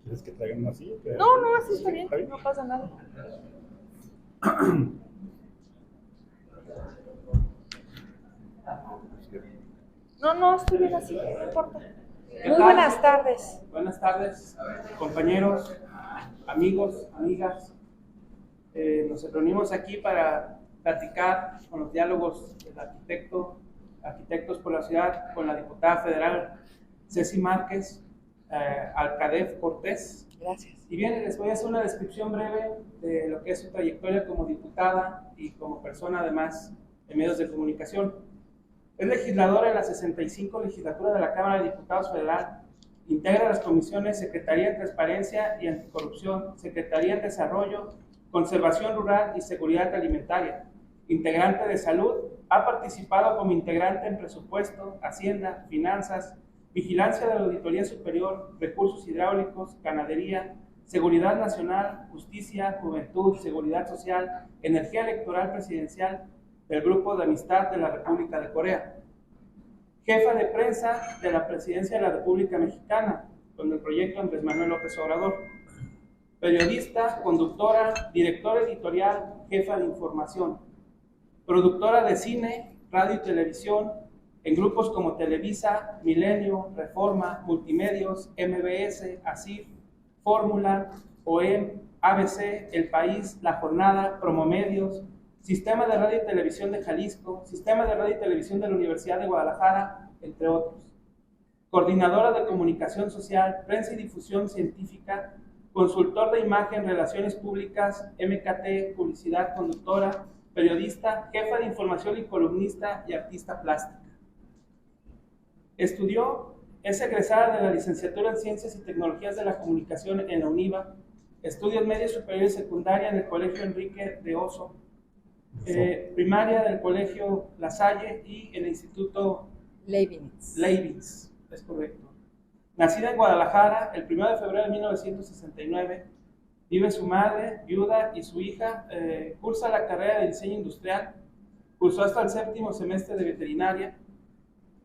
¿Quieres que traigan una silla? No, no, así está bien, no pasa nada. No, no, estoy bien así, no importa. Muy buenas tardes. Buenas tardes, compañeros, amigos, amigas. Nos reunimos aquí para platicar con los diálogos del Arquitectos por la Ciudad, con la diputada federal Ceci Márquez, Alcadef Cortés. Gracias. Y bien, les voy a hacer una descripción breve de lo que es su trayectoria como diputada y como persona, además, en medios de comunicación. Es legisladora en la 65 legislatura de la Cámara de Diputados Federal. Integra las comisiones Secretaría de Transparencia y Anticorrupción, Secretaría de Desarrollo, Conservación Rural y Seguridad Alimentaria. Integrante de Salud, ha participado como integrante en Presupuesto, Hacienda, Finanzas, Vigilancia de la Auditoría Superior, Recursos Hidráulicos, Ganadería, Seguridad Nacional, Justicia, Juventud, Seguridad Social, Energía Electoral Presidencial del Grupo de Amistad de la República de Corea. Jefa de prensa de la Presidencia de la República Mexicana, con el proyecto Andrés Manuel López Obrador. Periodista, conductora, directora editorial, jefa de información. Productora de cine, radio y televisión, en grupos como Televisa, Milenio, Reforma, Multimedios, MBS, ASIF, Fórmula, OEM, ABC, El País, La Jornada, Promomedios, Sistema de Radio y Televisión de Jalisco, Sistema de Radio y Televisión de la Universidad de Guadalajara, entre otros. Coordinadora de Comunicación Social, Prensa y Difusión Científica, consultor de imagen, relaciones públicas, MKT, publicidad, conductora, periodista, jefa de información y columnista y artista plástica. Es egresada de la licenciatura en Ciencias y Tecnologías de la Comunicación en la UNIVA, estudios medios superiores y secundaria en el Colegio Enrique de Oso, primaria del Colegio La Salle y el Instituto Leibniz, es correcto. Nacida en Guadalajara el 1 de febrero de 1969, vive su madre, viuda, y su hija. Cursa la carrera de diseño industrial, cursó hasta el 7º semestre de veterinaria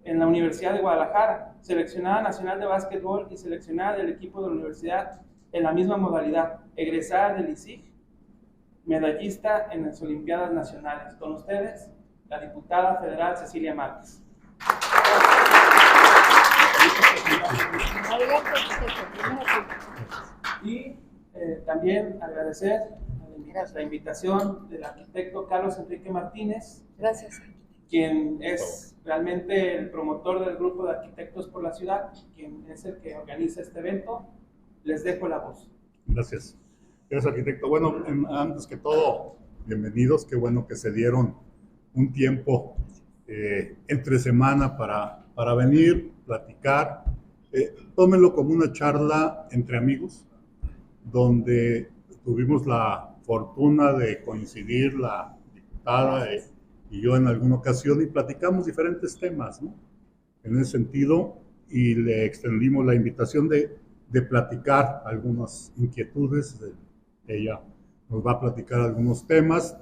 en la Universidad de Guadalajara, seleccionada nacional de básquetbol y seleccionada del equipo de la universidad en la misma modalidad, egresada del ISIG, medallista en las Olimpiadas Nacionales. Con ustedes, la diputada federal Cecilia Márquez. Y también agradecer la invitación del arquitecto Carlos Enrique Martínez. Gracias. Quien es realmente el promotor del grupo de Arquitectos por la Ciudad, quien es el que organiza este evento. Les dejo la voz. Gracias. Gracias, arquitecto. Bueno, antes que todo, bienvenidos. Qué bueno que se dieron un tiempo entre semana para venir, platicar. Tómenlo como una charla entre amigos, donde tuvimos la fortuna de coincidir la diputada y yo en alguna ocasión y platicamos diferentes temas, ¿no? En ese sentido, y le extendimos la invitación de platicar algunas inquietudes. Ella nos va a platicar algunos temas.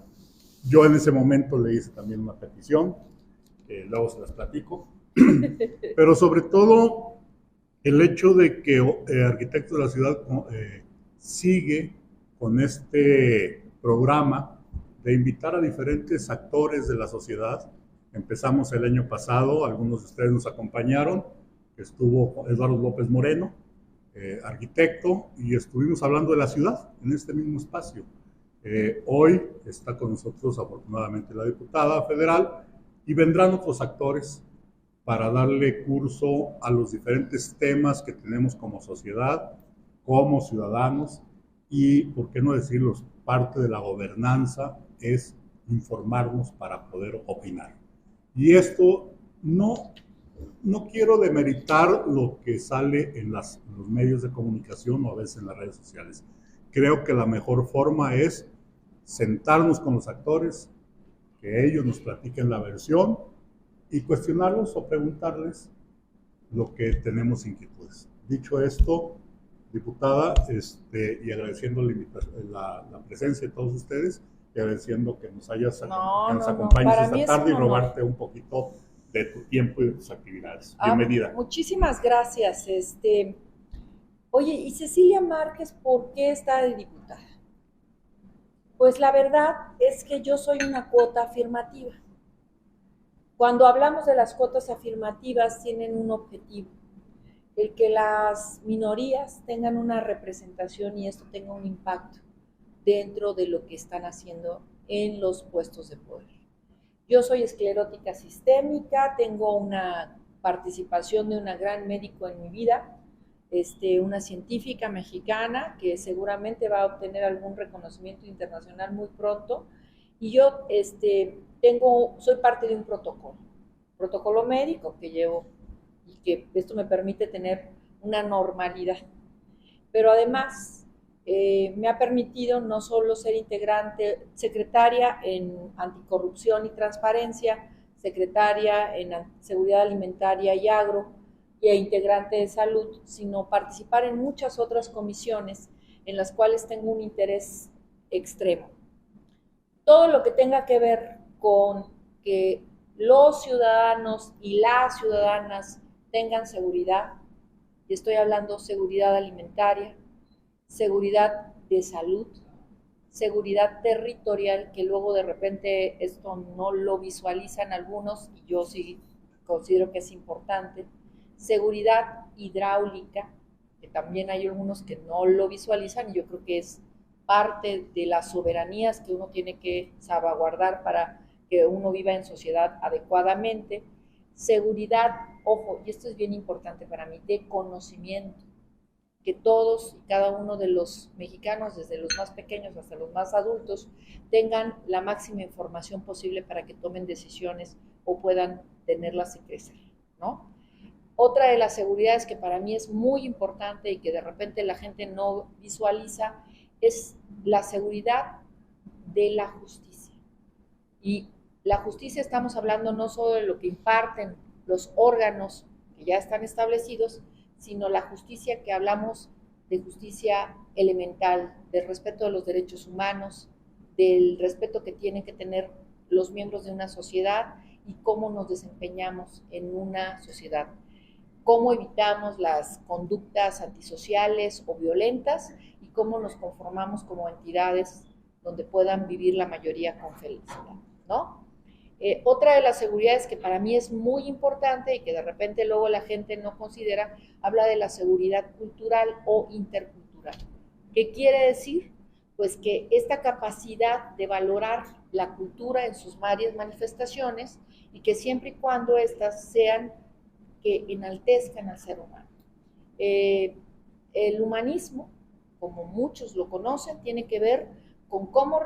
Yo en ese momento le hice también una petición, luego se las platico. Pero sobre todo, el hecho de que Arquitectos de la Ciudad sigue con este programa de invitar a diferentes actores de la sociedad. Empezamos el año pasado, algunos de ustedes nos acompañaron, estuvo Eduardo López Moreno, arquitecto, y estuvimos hablando de la ciudad en este mismo espacio. Hoy está con nosotros afortunadamente la diputada federal y vendrán otros actores para darle curso a los diferentes temas que tenemos como sociedad, como ciudadanos, y, por qué no decirlo, parte de la gobernanza es informarnos para poder opinar. Y esto no quiero demeritar lo que sale en los medios de comunicación o a veces en las redes sociales. Creo que la mejor forma es sentarnos con los actores, que ellos nos platiquen la versión y cuestionarlos o preguntarles lo que tenemos inquietudes. Dicho esto, diputada, y agradeciendo la presencia de todos ustedes y agradeciendo que nos acompañes esta tarde y robarte un poquito de tu tiempo y de tus actividades. Bienvenida. Muchísimas gracias. Oye, ¿y Cecilia Márquez por qué está de diputada? Pues la verdad es que yo soy una cuota afirmativa. Cuando hablamos de las cuotas afirmativas tienen un objetivo, el que las minorías tengan una representación y esto tenga un impacto dentro de lo que están haciendo en los puestos de poder. Yo soy esclerótica sistémica, tengo una participación de una gran médico en mi vida, una científica mexicana que seguramente va a obtener algún reconocimiento internacional muy pronto, y yo soy parte de un protocolo médico que llevo y que esto me permite tener una normalidad. Pero además me ha permitido no solo ser secretaria en anticorrupción y transparencia, secretaria en seguridad alimentaria y agro, e integrante de salud, sino participar en muchas otras comisiones en las cuales tengo un interés extremo. Todo lo que tenga que ver con que los ciudadanos y las ciudadanas tengan seguridad, y estoy hablando seguridad alimentaria, seguridad de salud, seguridad territorial, que luego de repente esto no lo visualizan algunos, y yo sí considero que es importante, seguridad hidráulica, que también hay algunos que no lo visualizan, y yo creo que es parte de las soberanías que uno tiene que salvaguardar para que uno viva en sociedad adecuadamente. Seguridad, ojo, y esto es bien importante para mí, de conocimiento, que todos y cada uno de los mexicanos, desde los más pequeños hasta los más adultos, tengan la máxima información posible para que tomen decisiones o puedan tenerlas y crecer, ¿no? Otra de las seguridades que para mí es muy importante y que de repente la gente no visualiza es la seguridad de la justicia. Y la justicia estamos hablando no solo de lo que imparten los órganos que ya están establecidos, sino la justicia que hablamos de justicia elemental, del respeto de los derechos humanos, del respeto que tienen que tener los miembros de una sociedad y cómo nos desempeñamos en una sociedad, cómo evitamos las conductas antisociales o violentas y cómo nos conformamos como entidades donde puedan vivir la mayoría con felicidad, ¿no? Otra de las seguridades que para mí es muy importante y que de repente luego la gente no considera, habla de la seguridad cultural o intercultural. ¿Qué quiere decir? Pues que esta capacidad de valorar la cultura en sus varias manifestaciones y que siempre y cuando éstas sean que enaltezcan al ser humano. El humanismo, como muchos lo conocen, tiene que ver con cómo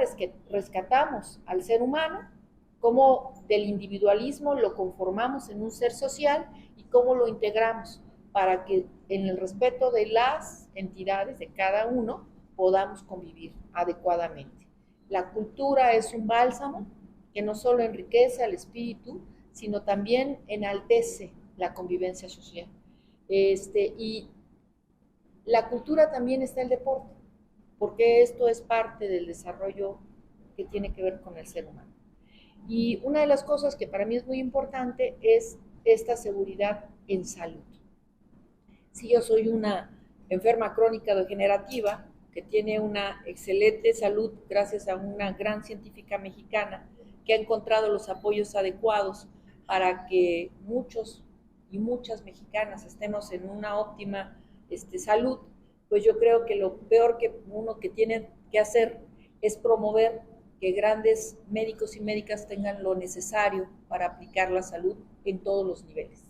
rescatamos al ser humano, cómo del individualismo lo conformamos en un ser social y cómo lo integramos para que en el respeto de las entidades de cada uno podamos convivir adecuadamente. La cultura es un bálsamo que no solo enriquece al espíritu, sino también enaltece la convivencia social. Y la cultura también está el deporte, porque esto es parte del desarrollo que tiene que ver con el ser humano. Y una de las cosas que para mí es muy importante es esta seguridad en salud. Si yo soy una enferma crónica degenerativa que tiene una excelente salud gracias a una gran científica mexicana que ha encontrado los apoyos adecuados para que muchos y muchas mexicanas estemos en una óptima salud, pues yo creo que lo peor que uno que tiene que hacer es promover que grandes médicos y médicas tengan lo necesario para aplicar la salud en todos los niveles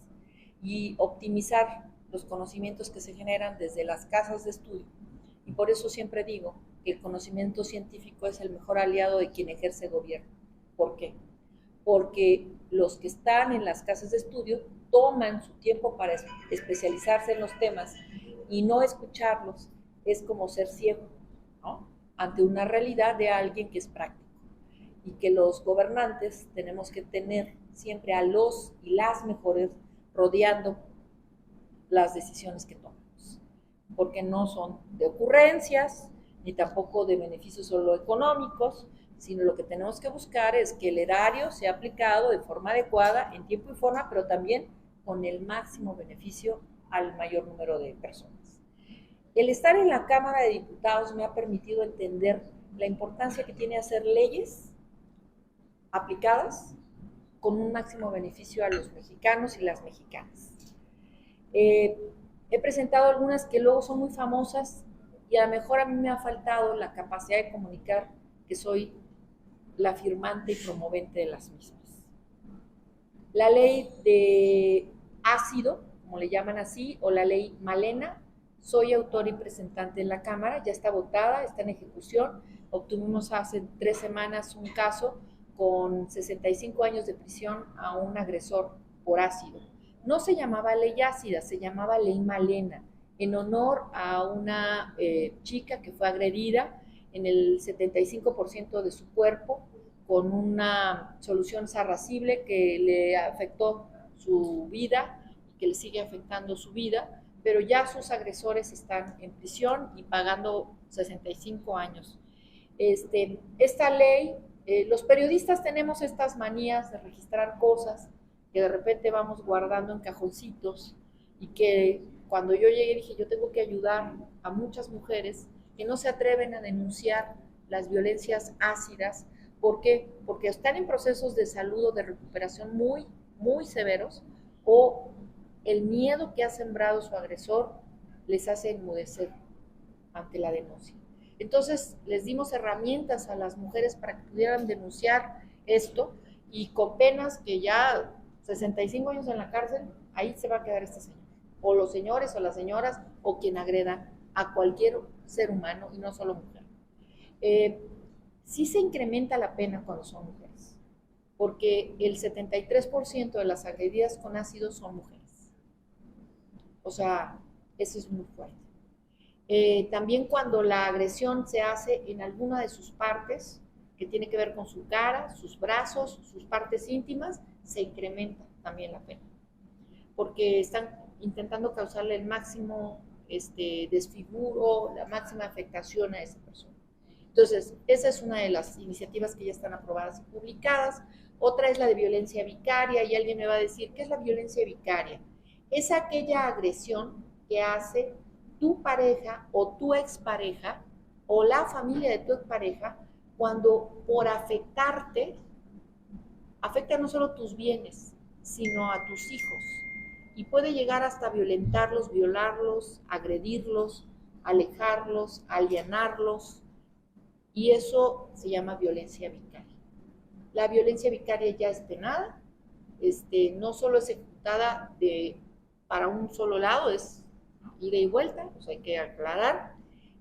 y optimizar los conocimientos que se generan desde las casas de estudio. Y por eso siempre digo que el conocimiento científico es el mejor aliado de quien ejerce gobierno. ¿Por qué? Porque los que están en las casas de estudio toman su tiempo para especializarse en los temas y no escucharlos es como ser ciego, ¿no?, ante una realidad de alguien que es práctico. Y que los gobernantes tenemos que tener siempre a los y las mejores rodeando las decisiones que tomamos, porque no son de ocurrencias, ni tampoco de beneficios solo económicos, sino lo que tenemos que buscar es que el erario sea aplicado de forma adecuada, en tiempo y forma, pero también con el máximo beneficio al mayor número de personas. El estar en la Cámara de Diputados me ha permitido entender la importancia que tiene hacer leyes aplicadas con un máximo beneficio a los mexicanos y las mexicanas. He presentado algunas que luego son muy famosas y a lo mejor a mí me ha faltado la capacidad de comunicar que soy la firmante y promovente de las mismas. La ley de ácido, como le llaman así, o la ley Malena, soy autor y presentante en la Cámara, ya está votada, está en ejecución. Obtuvimos hace 3 semanas un caso con 65 años de prisión a un agresor por ácido. No se llamaba ley ácida, se llamaba ley Malena, en honor a una chica que fue agredida en el 75% de su cuerpo con una solución sarracible que le afectó su vida y que le sigue afectando su vida, pero ya sus agresores están en prisión y pagando 65 años. Esta ley, los periodistas tenemos estas manías de registrar cosas que de repente vamos guardando en cajoncitos y que cuando yo llegué dije, yo tengo que ayudar a muchas mujeres que no se atreven a denunciar las violencias ácidas. ¿Por qué? Porque están en procesos de salud o de recuperación muy, muy severos, o el miedo que ha sembrado su agresor les hace enmudecer ante la denuncia. Entonces, les dimos herramientas a las mujeres para que pudieran denunciar esto, y con penas que ya 65 años en la cárcel, ahí se va a quedar este señor, o los señores o las señoras, o quien agreda a cualquier ser humano, y no solo mujer. Sí se incrementa la pena cuando son mujeres, porque el 73% de las agredidas con ácido son mujeres. O sea, eso es muy fuerte. También cuando la agresión se hace en alguna de sus partes, que tiene que ver con su cara, sus brazos, sus partes íntimas, se incrementa también la pena, porque están intentando causarle el máximo desfiguro, la máxima afectación a esa persona. Entonces, esa es una de las iniciativas que ya están aprobadas y publicadas. Otra es la de violencia vicaria, y alguien me va a decir, ¿qué es la violencia vicaria? Es aquella agresión que hace tu pareja o tu expareja o la familia de tu expareja cuando por afectarte, afecta no solo tus bienes, sino a tus hijos. Y puede llegar hasta violentarlos, violarlos, agredirlos, alejarlos, alienarlos. Y eso se llama violencia vicaria. La violencia vicaria ya es penada, no solo es ejecutada para un solo lado, es ida y vuelta, pues hay que aclarar.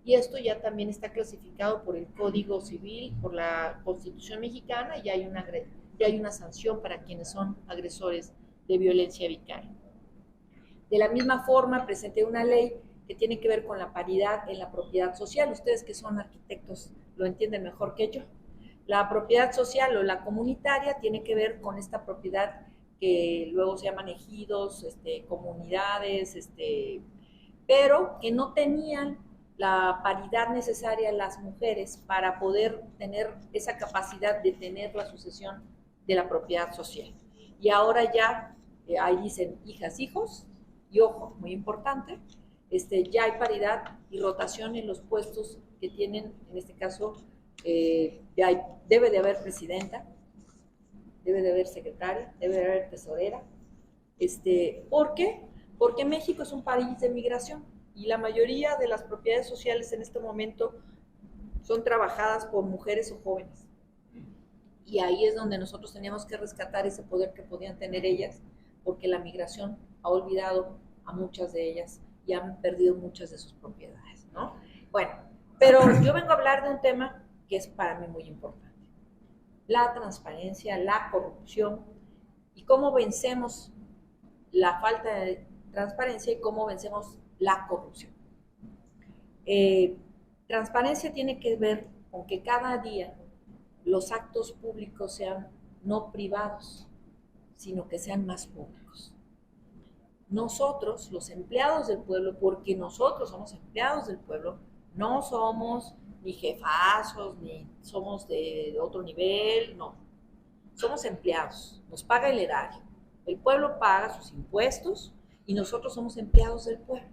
Y esto ya también está clasificado por el Código Civil, por la Constitución mexicana, y hay una sanción para quienes son agresores de violencia vicaria. De la misma forma, presenté una ley que tiene que ver con la paridad en la propiedad social. Ustedes que son arquitectos lo entienden mejor que yo. La propiedad social o la comunitaria tiene que ver con esta propiedad que luego se llaman ejidos, comunidades, pero que no tenían la paridad necesaria las mujeres para poder tener esa capacidad de tener la sucesión de la propiedad social. Y ahora ya, ahí dicen hijas, hijos, y ojo, muy importante, ya hay paridad y rotación en los puestos que tienen, en este caso, debe de haber presidenta, debe de haber secretaria, debe de haber tesorera. ¿Por qué? Porque México es un país de migración y la mayoría de las propiedades sociales en este momento son trabajadas por mujeres o jóvenes. Y ahí es donde nosotros teníamos que rescatar ese poder que podían tener ellas, porque la migración ha olvidado a muchas de ellas y han perdido muchas de sus propiedades, ¿no? Bueno, pero yo vengo a hablar de un tema que es para mí muy importante: la transparencia, la corrupción, y cómo vencemos la falta de transparencia y cómo vencemos la corrupción. Transparencia tiene que ver con que cada día los actos públicos sean no privados, sino que sean más públicos. Nosotros, los empleados del pueblo, porque nosotros somos empleados del pueblo, no somos ni jefazos, ni somos de otro nivel, no. Somos empleados, nos paga el erario. El pueblo paga sus impuestos y nosotros somos empleados del pueblo.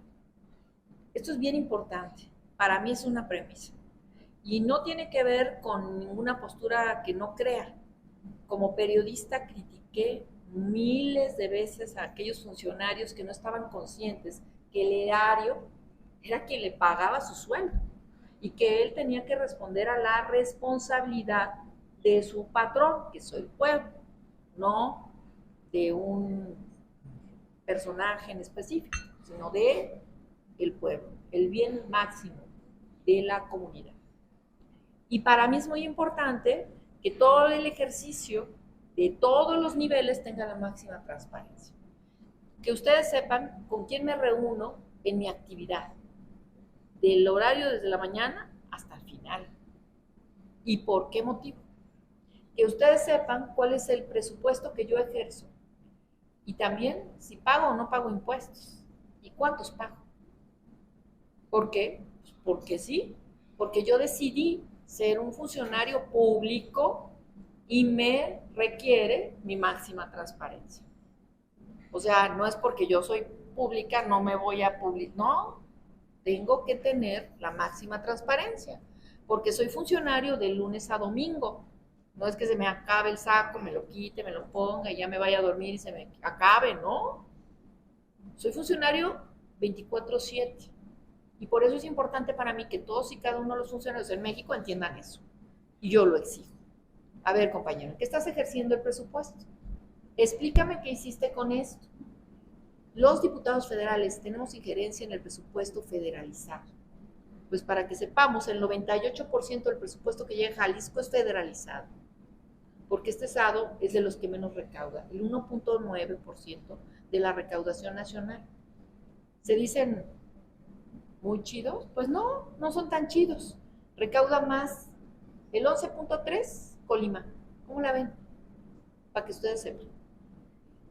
Esto es bien importante. Para mí es una premisa. Y no tiene que ver con ninguna postura que no crea. Como periodista critiqué miles de veces a aquellos funcionarios que no estaban conscientes que el erario era quien le pagaba su sueldo y que él tenía que responder a la responsabilidad de su patrón, que soy el pueblo, no de un personaje en específico, sino de el pueblo, el bien máximo de la comunidad. Y para mí es muy importante que todo el ejercicio de todos los niveles tenga la máxima transparencia. Que ustedes sepan con quién me reúno en mi actividad, del horario desde la mañana hasta el final. ¿Y por qué motivo? Que ustedes sepan cuál es el presupuesto que yo ejerzo. Y también si pago o no pago impuestos. ¿Y cuántos pago? ¿Por qué? Porque sí, porque yo decidí ser un funcionario público y me requiere mi máxima transparencia. O sea, no es porque yo soy pública, no me voy a publicar, no, tengo que tener la máxima transparencia, porque soy funcionario de lunes a domingo. No es que se me acabe el saco, me lo quite, me lo ponga y ya me vaya a dormir y se me acabe, ¿no? Soy funcionario 24/7. Y por eso es importante para mí que todos y cada uno de los funcionarios en México entiendan eso. Y yo lo exijo. A ver, compañero, ¿qué estás ejerciendo el presupuesto? Explícame qué hiciste con esto. Los diputados federales tenemos injerencia en el presupuesto federalizado. Pues para que sepamos, el 98% del presupuesto que llega a Jalisco es federalizado, porque este estado es de los que menos recauda, el 1.9% de la recaudación nacional. ¿Se dicen muy chidos? Pues no, no son tan chidos. Recauda más el 11.3% Colima. ¿Cómo la ven? Para que ustedes sepan.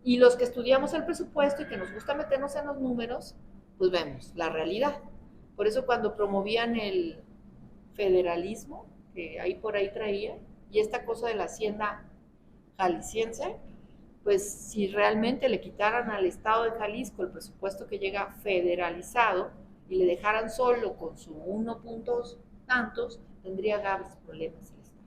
Y los que estudiamos el presupuesto y que nos gusta meternos en los números, pues vemos la realidad. Por eso cuando promovían el federalismo, que ahí por ahí traía, y esta cosa de la hacienda jalisciense, pues si realmente le quitaran al estado de Jalisco el presupuesto que llega federalizado y le dejaran solo con su 1 puntos tantos, tendría graves problemas el estado.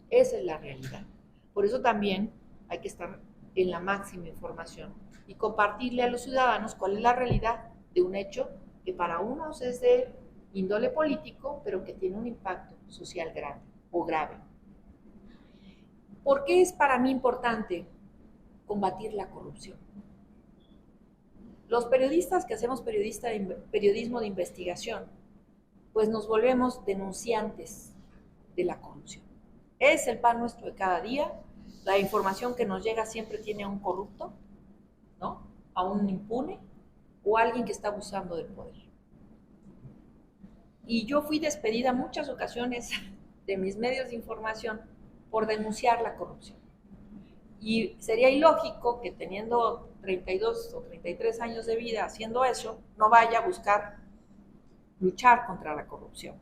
Esa es la realidad. Por eso también hay que estar en la máxima información y compartirle a los ciudadanos cuál es la realidad de un hecho que para unos es de índole político, pero que tiene un impacto social grande o grave. ¿Por qué es para mí importante combatir la corrupción? Los periodistas que hacemos periodismo de investigación, pues nos volvemos denunciantes de la corrupción. Es el pan nuestro de cada día. La información que nos llega siempre tiene a un corrupto, ¿no? A un impune o a alguien que está abusando del poder. Y yo fui despedida muchas ocasiones de mis medios de información por denunciar la corrupción. Y sería ilógico que teniendo 32 o 33 años de vida haciendo eso, no vaya a buscar luchar contra la corrupción,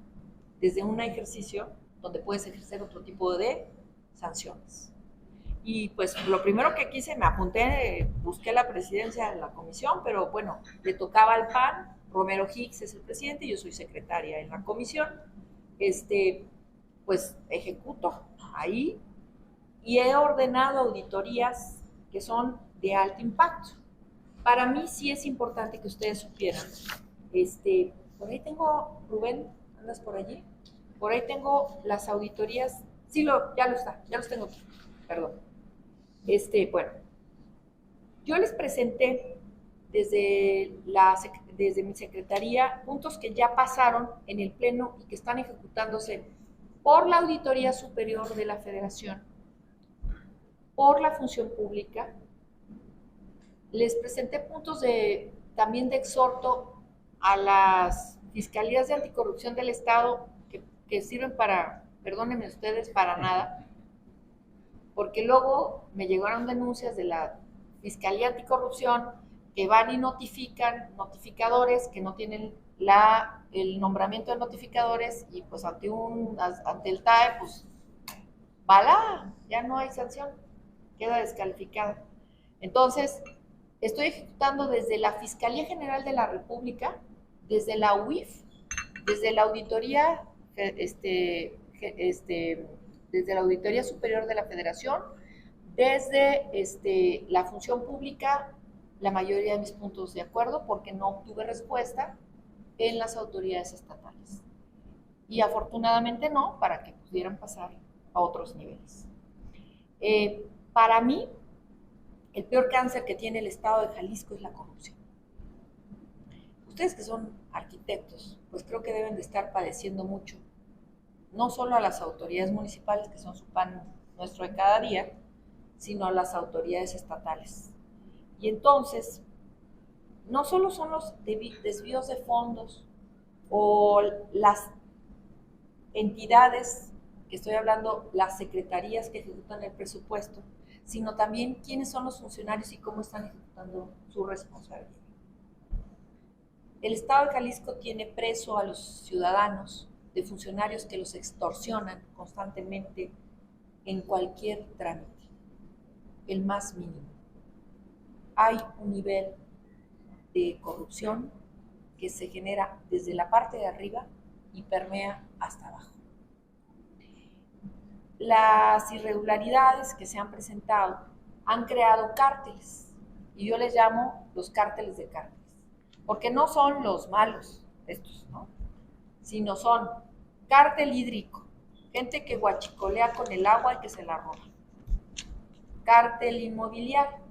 desde un ejercicio donde puedes ejercer otro tipo de sanciones. Y pues lo primero que quise, me apunté, busqué la presidencia de la comisión, pero bueno, le tocaba al PAN, Romero Hicks es el presidente, yo soy secretaria en la comisión, pues ejecuto ahí y he ordenado auditorías que son de alto impacto. Para mí sí es importante que ustedes supieran, por ahí tengo, Rubén, ¿andas por allí? Por ahí tengo las auditorías, sí, ya los tengo aquí, perdón. Bueno, yo les presenté desde mi secretaría puntos que ya pasaron en el Pleno y que están ejecutándose por la Auditoría Superior de la Federación, por la Función Pública. Les presenté puntos también de exhorto a las Fiscalías de Anticorrupción del Estado que sirven para, perdónenme ustedes, para nada, porque luego me llegaron denuncias de la Fiscalía Anticorrupción que van y notifican notificadores que no tienen el nombramiento de notificadores y pues ante el TAE, pues, ya no hay sanción, queda descalificada. Entonces, estoy ejecutando desde la Fiscalía General de la República desde la UIF, desde la auditoría, desde la Auditoría Superior de la Federación, desde la función pública, la mayoría de mis puntos de acuerdo, porque no obtuve respuesta en las autoridades estatales. Y afortunadamente no, para que pudieran pasar a otros niveles. Para mí, el peor cáncer que tiene el Estado de Jalisco es la corrupción. Ustedes que son arquitectos, pues creo que deben de estar padeciendo mucho, no solo a las autoridades municipales, que son su pan nuestro de cada día, sino a las autoridades estatales. Y entonces, no solo son los desvíos de fondos o las entidades, que estoy hablando, las secretarías que ejecutan el presupuesto, sino también quiénes son los funcionarios y cómo están ejecutando su responsabilidad. El Estado de Jalisco tiene preso a los ciudadanos de funcionarios que los extorsionan constantemente en cualquier trámite, el más mínimo. Hay un nivel de corrupción que se genera desde la parte de arriba y permea hasta abajo. Las irregularidades que se han presentado han creado cárteles, y yo les llamo los cárteles de cárteles, porque no son los malos estos, ¿no? Sino son cártel hídrico, gente que guachicolea con el agua y que se la roba. Cártel inmobiliario,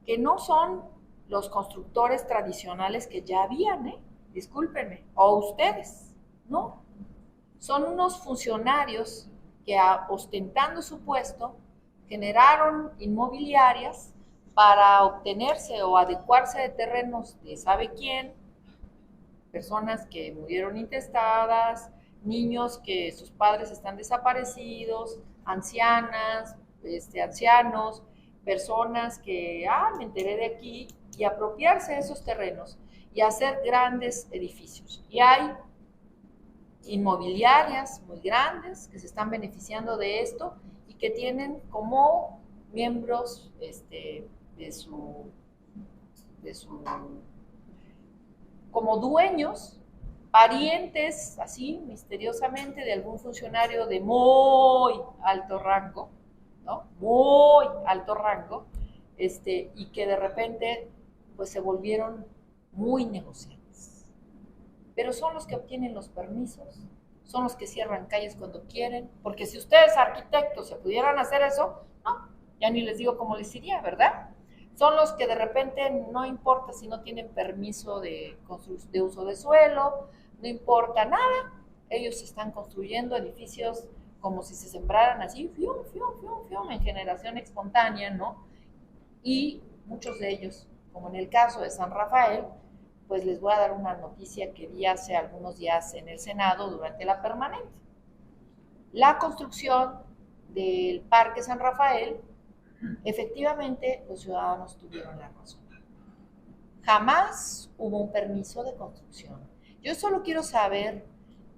que no son los constructores tradicionales que ya habían, discúlpenme, o ustedes, no. Son unos funcionarios que ostentando su puesto generaron inmobiliarias para obtenerse o adecuarse de terrenos de sabe quién, personas que murieron intestadas, niños que sus padres están desaparecidos, ancianas, ancianos, personas que, me enteré de aquí, y apropiarse de esos terrenos y hacer grandes edificios. Y hay inmobiliarias muy grandes que se están beneficiando de esto y que tienen como miembros como dueños, parientes, así misteriosamente, de algún funcionario de muy alto rango, ¿no? Muy alto rango, y que de repente pues se volvieron muy negociantes. Pero son los que obtienen los permisos, son los que cierran calles cuando quieren, porque si ustedes arquitectos se pudieran hacer eso, no, ya ni les digo cómo les iría, ¿verdad? Son los que de repente no importa si no tienen permiso de uso de suelo, no importa nada, ellos están construyendo edificios como si se sembraran así, fium, fium, fium, fium, en generación espontánea, ¿no? Y muchos de ellos, como en el caso de San Rafael, pues les voy a dar una noticia que vi hace algunos días en el Senado durante la permanente. La construcción del Parque San Rafael, efectivamente, los ciudadanos tuvieron la razón. Jamás hubo un permiso de construcción. Yo solo quiero saber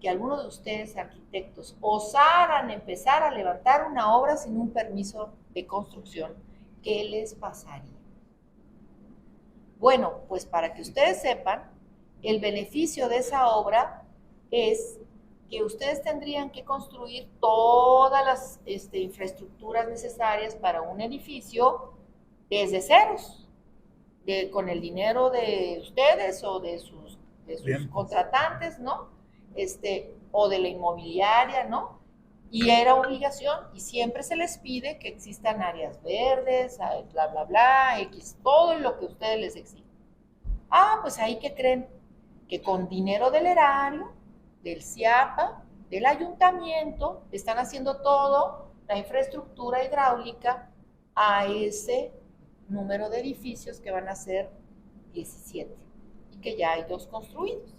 que algunos de ustedes, arquitectos, osaran empezar a levantar una obra sin un permiso de construcción. ¿Qué les pasaría? Bueno, pues para que ustedes sepan, el beneficio de esa obra es que ustedes tendrían que construir todas las infraestructuras necesarias para un edificio desde ceros, con el dinero de ustedes o de sus contratantes, ¿no? O de la inmobiliaria, ¿no? Y era obligación, y siempre se les pide que existan áreas verdes, bla, bla, bla, X, todo lo que ustedes les exigen. Pues ahí que creen que con dinero del erario, del CIAPA, del ayuntamiento, están haciendo todo, la infraestructura hidráulica, a ese número de edificios que van a ser 17, y que ya hay 2 construidos.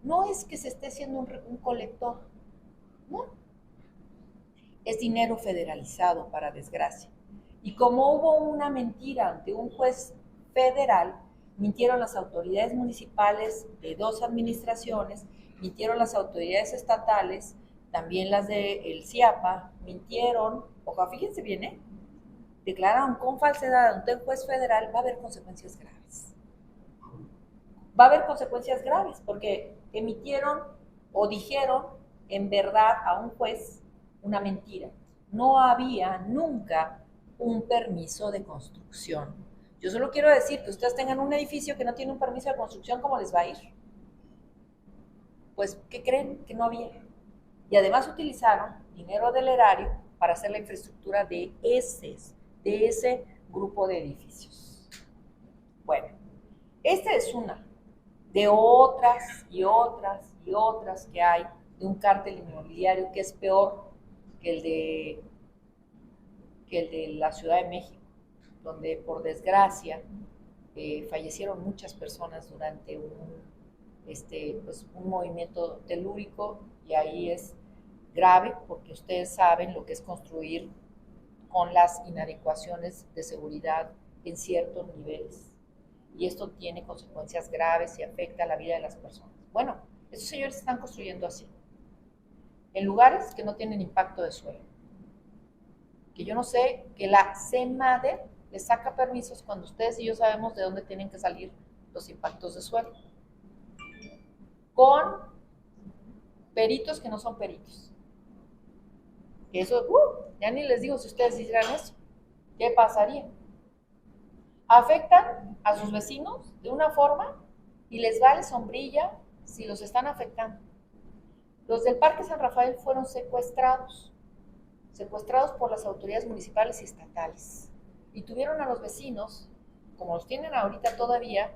No es que se esté haciendo un colector, no. Es dinero federalizado, para desgracia. Y como hubo una mentira ante un juez federal, mintieron las autoridades municipales de 2 administraciones, mintieron las autoridades estatales, también las del CIAPA, mintieron, fíjense bien, declararon con falsedad ante un juez federal, va a haber consecuencias graves. va a haber consecuencias graves, porque emitieron o dijeron en verdad a un juez una mentira. No había nunca un permiso de construcción. Yo solo quiero decir que ustedes tengan un edificio que no tiene un permiso de construcción, ¿cómo les va a ir? Pues, ¿qué creen? Que no había. Y además utilizaron dinero del erario para hacer la infraestructura de ese grupo de edificios. Bueno, esta es una de otras y otras y otras que hay de un cártel inmobiliario que es peor que el de la Ciudad de México, donde por desgracia fallecieron muchas personas durante un movimiento telúrico, y ahí es grave porque ustedes saben lo que es construir con las inadecuaciones de seguridad en ciertos niveles. Y esto tiene consecuencias graves y afecta la vida de las personas. Bueno, estos señores están construyendo así, en lugares que no tienen impacto de suelo. Que yo no sé, que la CEMADE les saca permisos cuando ustedes y yo sabemos de dónde tienen que salir los impactos de suelo. Con peritos que no son peritos. Eso, ya ni les digo si ustedes hicieran eso. ¿Qué pasaría? Afectan a sus vecinos de una forma y les vale sombrilla si los están afectando. Los del Parque San Rafael fueron secuestrados por las autoridades municipales y estatales. Y tuvieron a los vecinos, como los tienen ahorita todavía,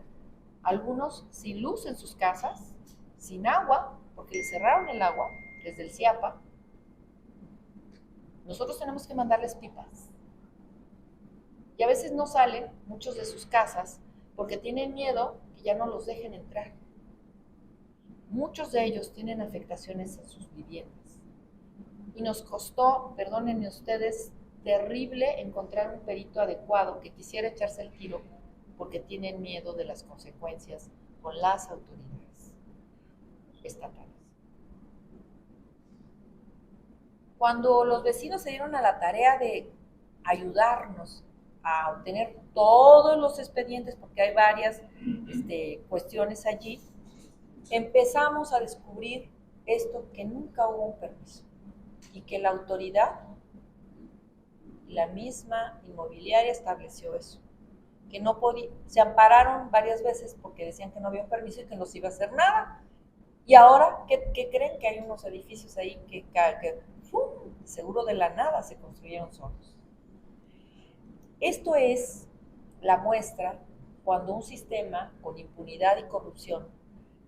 algunos sin luz en sus casas, sin agua, porque les cerraron el agua desde el CIAPA. Nosotros tenemos que mandarles pipas. Y a veces no salen muchos de sus casas porque tienen miedo que ya no los dejen entrar. Muchos de ellos tienen afectaciones en sus viviendas. Y nos costó, perdónenme ustedes, terrible encontrar un perito adecuado que quisiera echarse el tiro porque tienen miedo de las consecuencias con las autoridades estatales. Cuando los vecinos se dieron a la tarea de ayudarnos a obtener todos los expedientes, porque hay varias cuestiones allí, empezamos a descubrir esto, que nunca hubo un permiso y que la autoridad, la misma inmobiliaria, estableció eso, que no podía, se ampararon varias veces porque decían que no había un permiso y que no se iba a hacer nada. Y ahora, ¿qué creen? Que hay unos edificios ahí que seguro de la nada se construyeron solos. Esto es la muestra cuando un sistema con impunidad y corrupción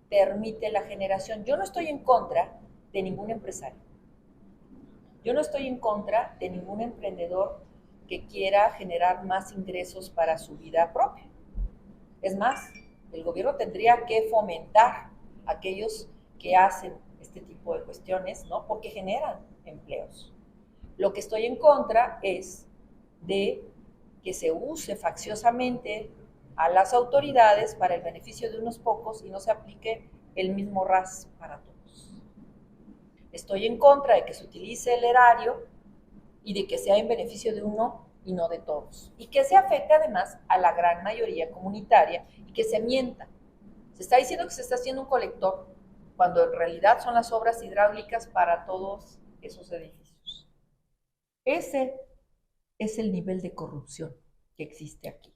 permite la generación. Yo no estoy en contra de ningún empresario. Yo no estoy en contra de ningún emprendedor que quiera generar más ingresos para su vida propia. Es más, el gobierno tendría que fomentar a aquellos que hacen este tipo de cuestiones, ¿no? Porque generan empleos. Lo que estoy en contra es de que se use facciosamente a las autoridades para el beneficio de unos pocos y no se aplique el mismo RAS para todos. Estoy en contra de que se utilice el erario y de que sea en beneficio de uno y no de todos. Y que se afecte además a la gran mayoría comunitaria y que se mienta. Se está diciendo que se está haciendo un colector cuando en realidad son las obras hidráulicas para todos esos edificios. Ese es el nivel de corrupción que existe aquí.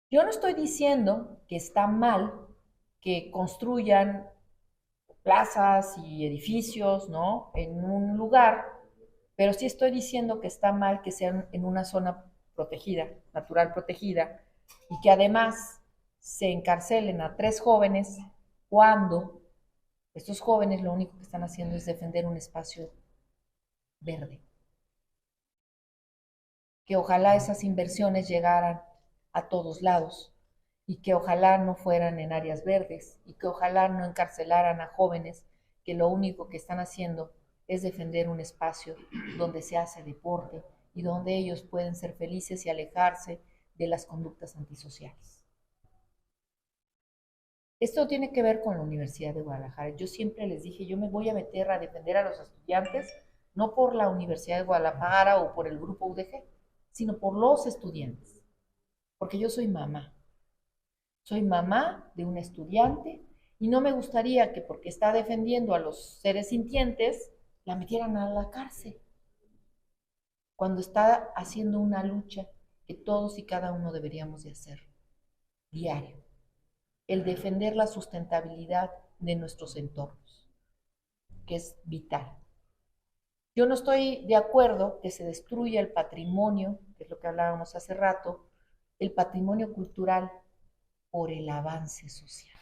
Yo no estoy diciendo que está mal que construyan plazas y edificios, ¿no?, en un lugar, pero sí estoy diciendo que está mal que sean en una zona protegida, natural protegida, y que además se encarcelen a 3 jóvenes cuando estos jóvenes lo único que están haciendo es defender un espacio verde. Que ojalá esas inversiones llegaran a todos lados y que ojalá no fueran en áreas verdes y que ojalá no encarcelaran a jóvenes que lo único que están haciendo es defender un espacio donde se hace deporte y donde ellos pueden ser felices y alejarse de las conductas antisociales. Esto tiene que ver con la Universidad de Guadalajara. Yo siempre les dije, yo me voy a meter a defender a los estudiantes, no por la Universidad de Guadalajara o por el grupo UDG, sino por los estudiantes, porque yo soy mamá. Soy mamá de un estudiante y no me gustaría que porque está defendiendo a los seres sintientes, la metieran a la cárcel, cuando está haciendo una lucha que todos y cada uno deberíamos de hacer diario, el defender la sustentabilidad de nuestros entornos, que es vital. Yo no estoy de acuerdo que se destruya el patrimonio, que es lo que hablábamos hace rato, el patrimonio cultural por el avance social.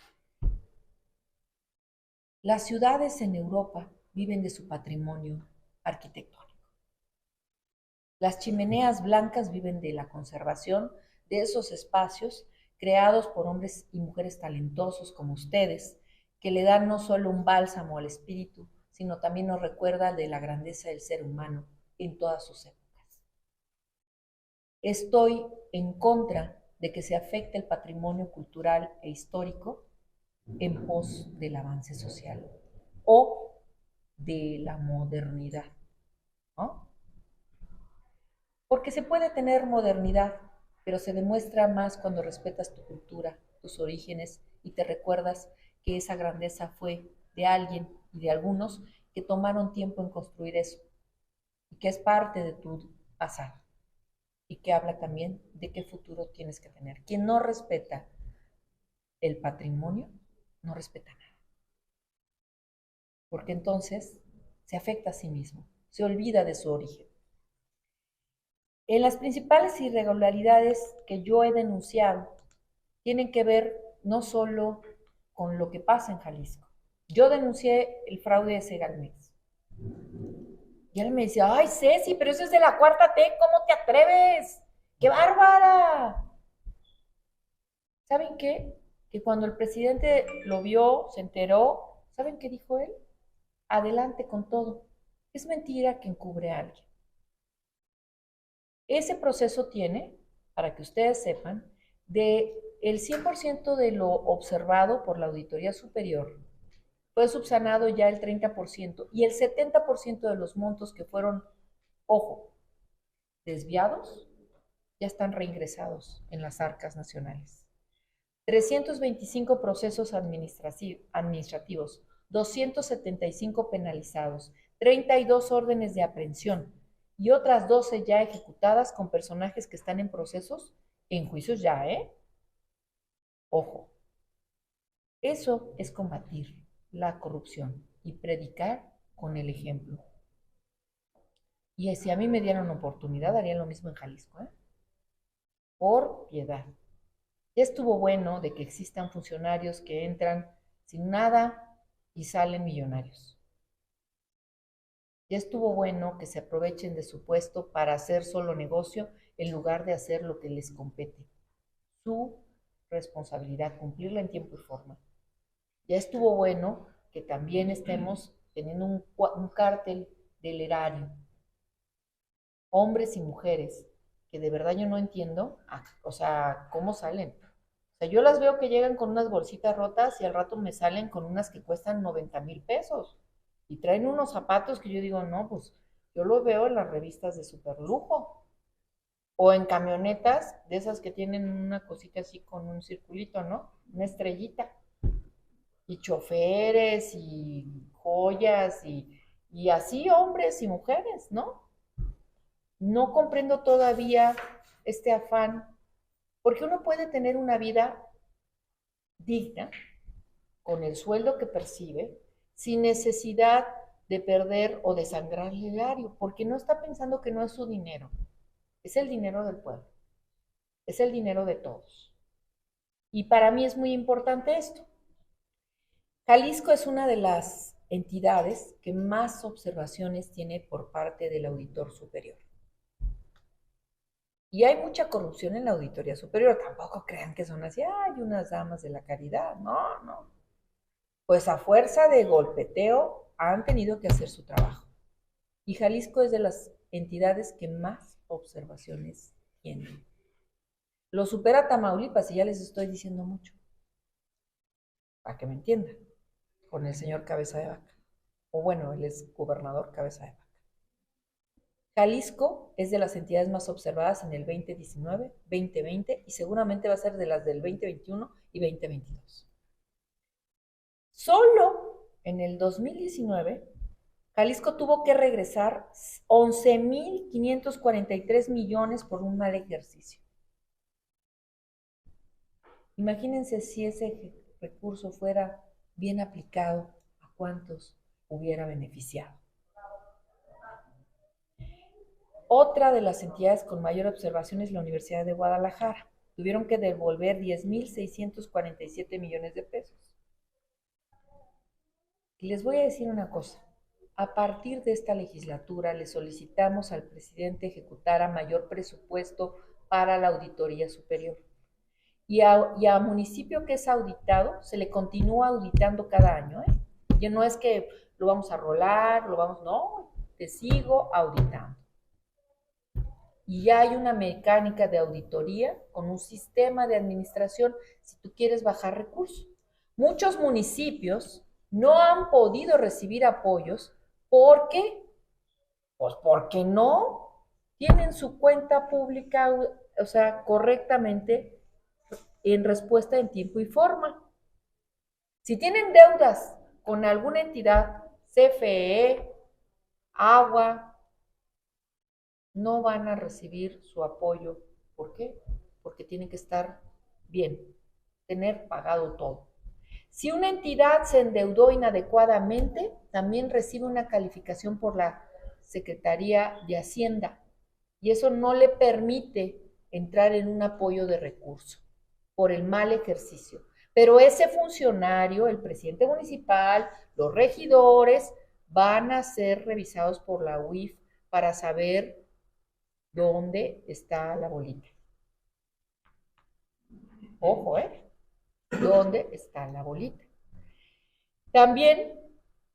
Las ciudades en Europa viven de su patrimonio arquitectónico. Las chimeneas blancas viven de la conservación de esos espacios creados por hombres y mujeres talentosos como ustedes, que le dan no solo un bálsamo al espíritu, sino también nos recuerda de la grandeza del ser humano en todas sus épocas. Estoy en contra de que se afecte el patrimonio cultural e histórico en pos del avance social o de la modernidad, ¿no? Porque se puede tener modernidad, pero se demuestra más cuando respetas tu cultura, tus orígenes y te recuerdas que esa grandeza fue de alguien y de algunos que tomaron tiempo en construir eso y que es parte de tu pasado y que habla también de qué futuro tienes que tener. Quien no respeta el patrimonio, no respeta nada, porque entonces se afecta a sí mismo, se olvida de su origen. En las principales irregularidades que yo he denunciado tienen que ver no solo con lo que pasa en Jalisco. Yo denuncié el fraude de Segalmex. Y él me dice, ay, Ceci, pero eso es de la cuarta T, ¿cómo te atreves? ¡Qué bárbara! ¿Saben qué? Que cuando el presidente lo vio, se enteró, ¿saben qué dijo él? Adelante con todo. Es mentira que encubre a alguien. Ese proceso tiene, para que ustedes sepan, de el 100% de lo observado por la Auditoría Superior, fue subsanado ya el 30% y el 70% de los montos que fueron, ojo, desviados, ya están reingresados en las arcas nacionales. 325 procesos administrativos, 275 penalizados, 32 órdenes de aprehensión y otras 12 ya ejecutadas con personajes que están en procesos, en juicios ya, ¿eh? Ojo, eso es combatir la corrupción y predicar con el ejemplo. Y si a mí me dieran oportunidad, haría lo mismo en Jalisco, ¿eh? Por piedad. Ya estuvo bueno de que existan funcionarios que entran sin nada y salen millonarios. Ya estuvo bueno que se aprovechen de su puesto para hacer solo negocio en lugar de hacer lo que les compete. Su responsabilidad, cumplirla en tiempo y forma. Ya estuvo bueno que también estemos teniendo un cártel del erario. Hombres y mujeres, que de verdad yo no entiendo, o sea, cómo salen. O sea, yo las veo que llegan con unas bolsitas rotas y al rato me salen con unas que cuestan 90,000 pesos. Y traen unos zapatos que yo digo, no, pues yo lo veo en las revistas de super lujo. O en camionetas de esas que tienen una cosita así con un circulito, ¿no? Una estrellita. Y choferes y joyas y así hombres y mujeres, ¿no? No comprendo todavía este afán, porque uno puede tener una vida digna con el sueldo que percibe, sin necesidad de perder o de sangrar el erario, porque no está pensando que no es su dinero, es el dinero del pueblo, es el dinero de todos. Y para mí es muy importante esto. Jalisco es una de las entidades que más observaciones tiene por parte del auditor superior. Y hay mucha corrupción en la auditoría superior, tampoco crean que son así, hay unas damas de la caridad, no, no. Pues a fuerza de golpeteo han tenido que hacer su trabajo. Y Jalisco es de las entidades que más observaciones tienen. Lo supera Tamaulipas y ya les estoy diciendo mucho, para que me entiendan, con el señor Cabeza de Vaca. O bueno, él es gobernador Cabeza de Vaca. Jalisco es de las entidades más observadas en el 2019, 2020 y seguramente va a ser de las del 2021 y 2022. Solo en el 2019, Jalisco tuvo que regresar 11,543 millones por un mal ejercicio. Imagínense si ese recurso fuera bien aplicado, ¿a cuántos hubiera beneficiado? Otra de las entidades con mayor observación es la Universidad de Guadalajara. Tuvieron que devolver 10,647 millones de pesos. Y les voy a decir una cosa. A partir de esta legislatura le solicitamos al presidente ejecutara mayor presupuesto para la Auditoría Superior. Y a municipio que es auditado, se le continúa auditando cada año, ¿eh? Y no es que lo vamos a rolar, no, te sigo auditando. Y ya hay una mecánica de auditoría con un sistema de administración si tú quieres bajar recursos. Muchos municipios no han podido recibir apoyos. ¿Por qué? Pues porque no tienen su cuenta pública, o sea, correctamente en respuesta en tiempo y forma. Si tienen deudas con alguna entidad, CFE, agua, no van a recibir su apoyo. ¿Por qué? Porque tienen que estar bien, tener pagado todo. Si una entidad se endeudó inadecuadamente, también recibe una calificación por la Secretaría de Hacienda y eso no le permite entrar en un apoyo de recurso por el mal ejercicio. Pero ese funcionario, el presidente municipal, los regidores, van a ser revisados por la UIF para saber dónde está la bolita. Ojo, ¿dónde está la bolita? También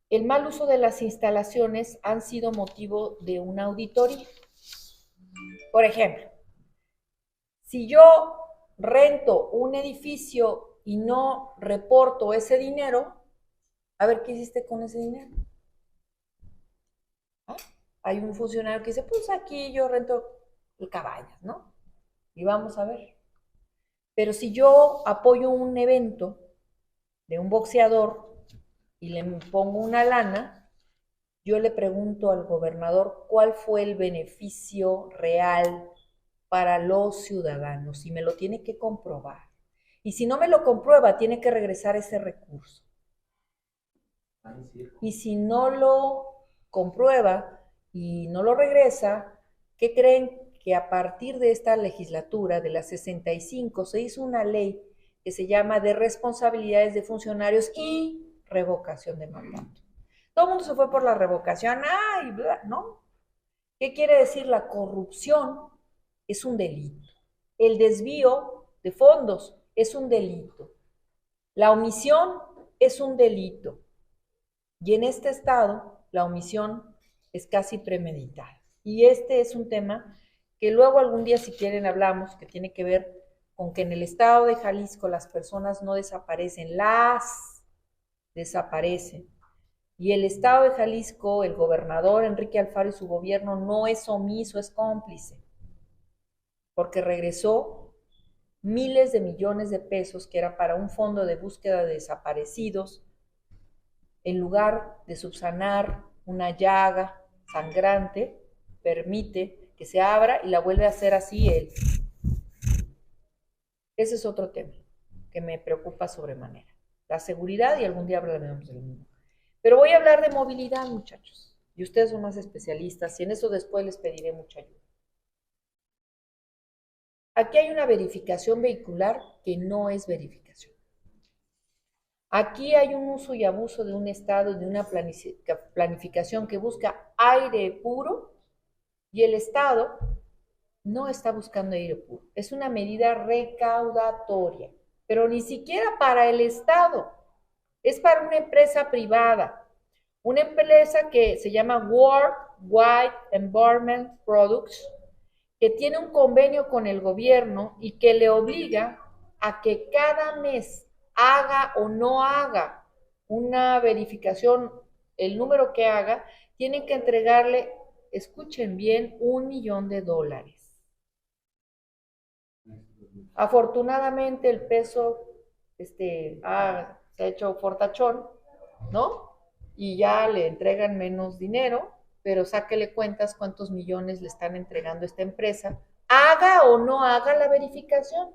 el mal uso de las instalaciones han sido motivo de una auditoría. Por ejemplo, si yo rento un edificio y no reporto ese dinero, a ver qué hiciste con ese dinero. ¿Ah? Hay un funcionario que dice, pues aquí yo rento cabañas, ¿no? Y vamos a ver. Pero si yo apoyo un evento de un boxeador y le pongo una lana, yo le pregunto al gobernador cuál fue el beneficio real para los ciudadanos y me lo tiene que comprobar. Y si no me lo comprueba, tiene que regresar ese recurso. Y si no lo comprueba y no lo regresa, ¿qué creen? Que a partir de esta legislatura, de la 65, se hizo una ley que se llama de responsabilidades de funcionarios y revocación de mandato. Todo el mundo se fue por la revocación, ¡ay! Bla, ¿no? ¿Qué quiere decir? La corrupción es un delito. El desvío de fondos es un delito. La omisión es un delito. Y en este estado, la omisión es casi premeditada. Y este es un tema que luego algún día, si quieren, hablamos, que tiene que ver con que en el estado de Jalisco las personas no desaparecen, las desaparecen. Y el estado de Jalisco, el gobernador Enrique Alfaro y su gobierno no es omiso, es cómplice, porque regresó miles de millones de pesos que era para un fondo de búsqueda de desaparecidos, en lugar de subsanar una llaga sangrante, permite que se abra y la vuelve a hacer así él. Ese es otro tema que me preocupa sobremanera. La seguridad, y algún día hablaremos del mismo. Pero voy a hablar de movilidad, muchachos. Y ustedes son más especialistas y en eso después les pediré mucha ayuda. Aquí hay una verificación vehicular que no es verificación. Aquí hay un uso y abuso de un Estado, de una planificación que busca aire puro y el Estado no está buscando aire puro. Es una medida recaudatoria, pero ni siquiera para el Estado. Es para una empresa privada. Una empresa que se llama Worldwide Environment Products, que tiene un convenio con el gobierno y que le obliga a que cada mes haga o no haga una verificación, el número que haga, tienen que entregarle escuchen bien, $1,000,000. Afortunadamente el peso se ha hecho fortachón, ¿no? Y ya le entregan menos dinero, pero sáquele cuentas cuántos millones le están entregando a esta empresa, haga o no haga la verificación.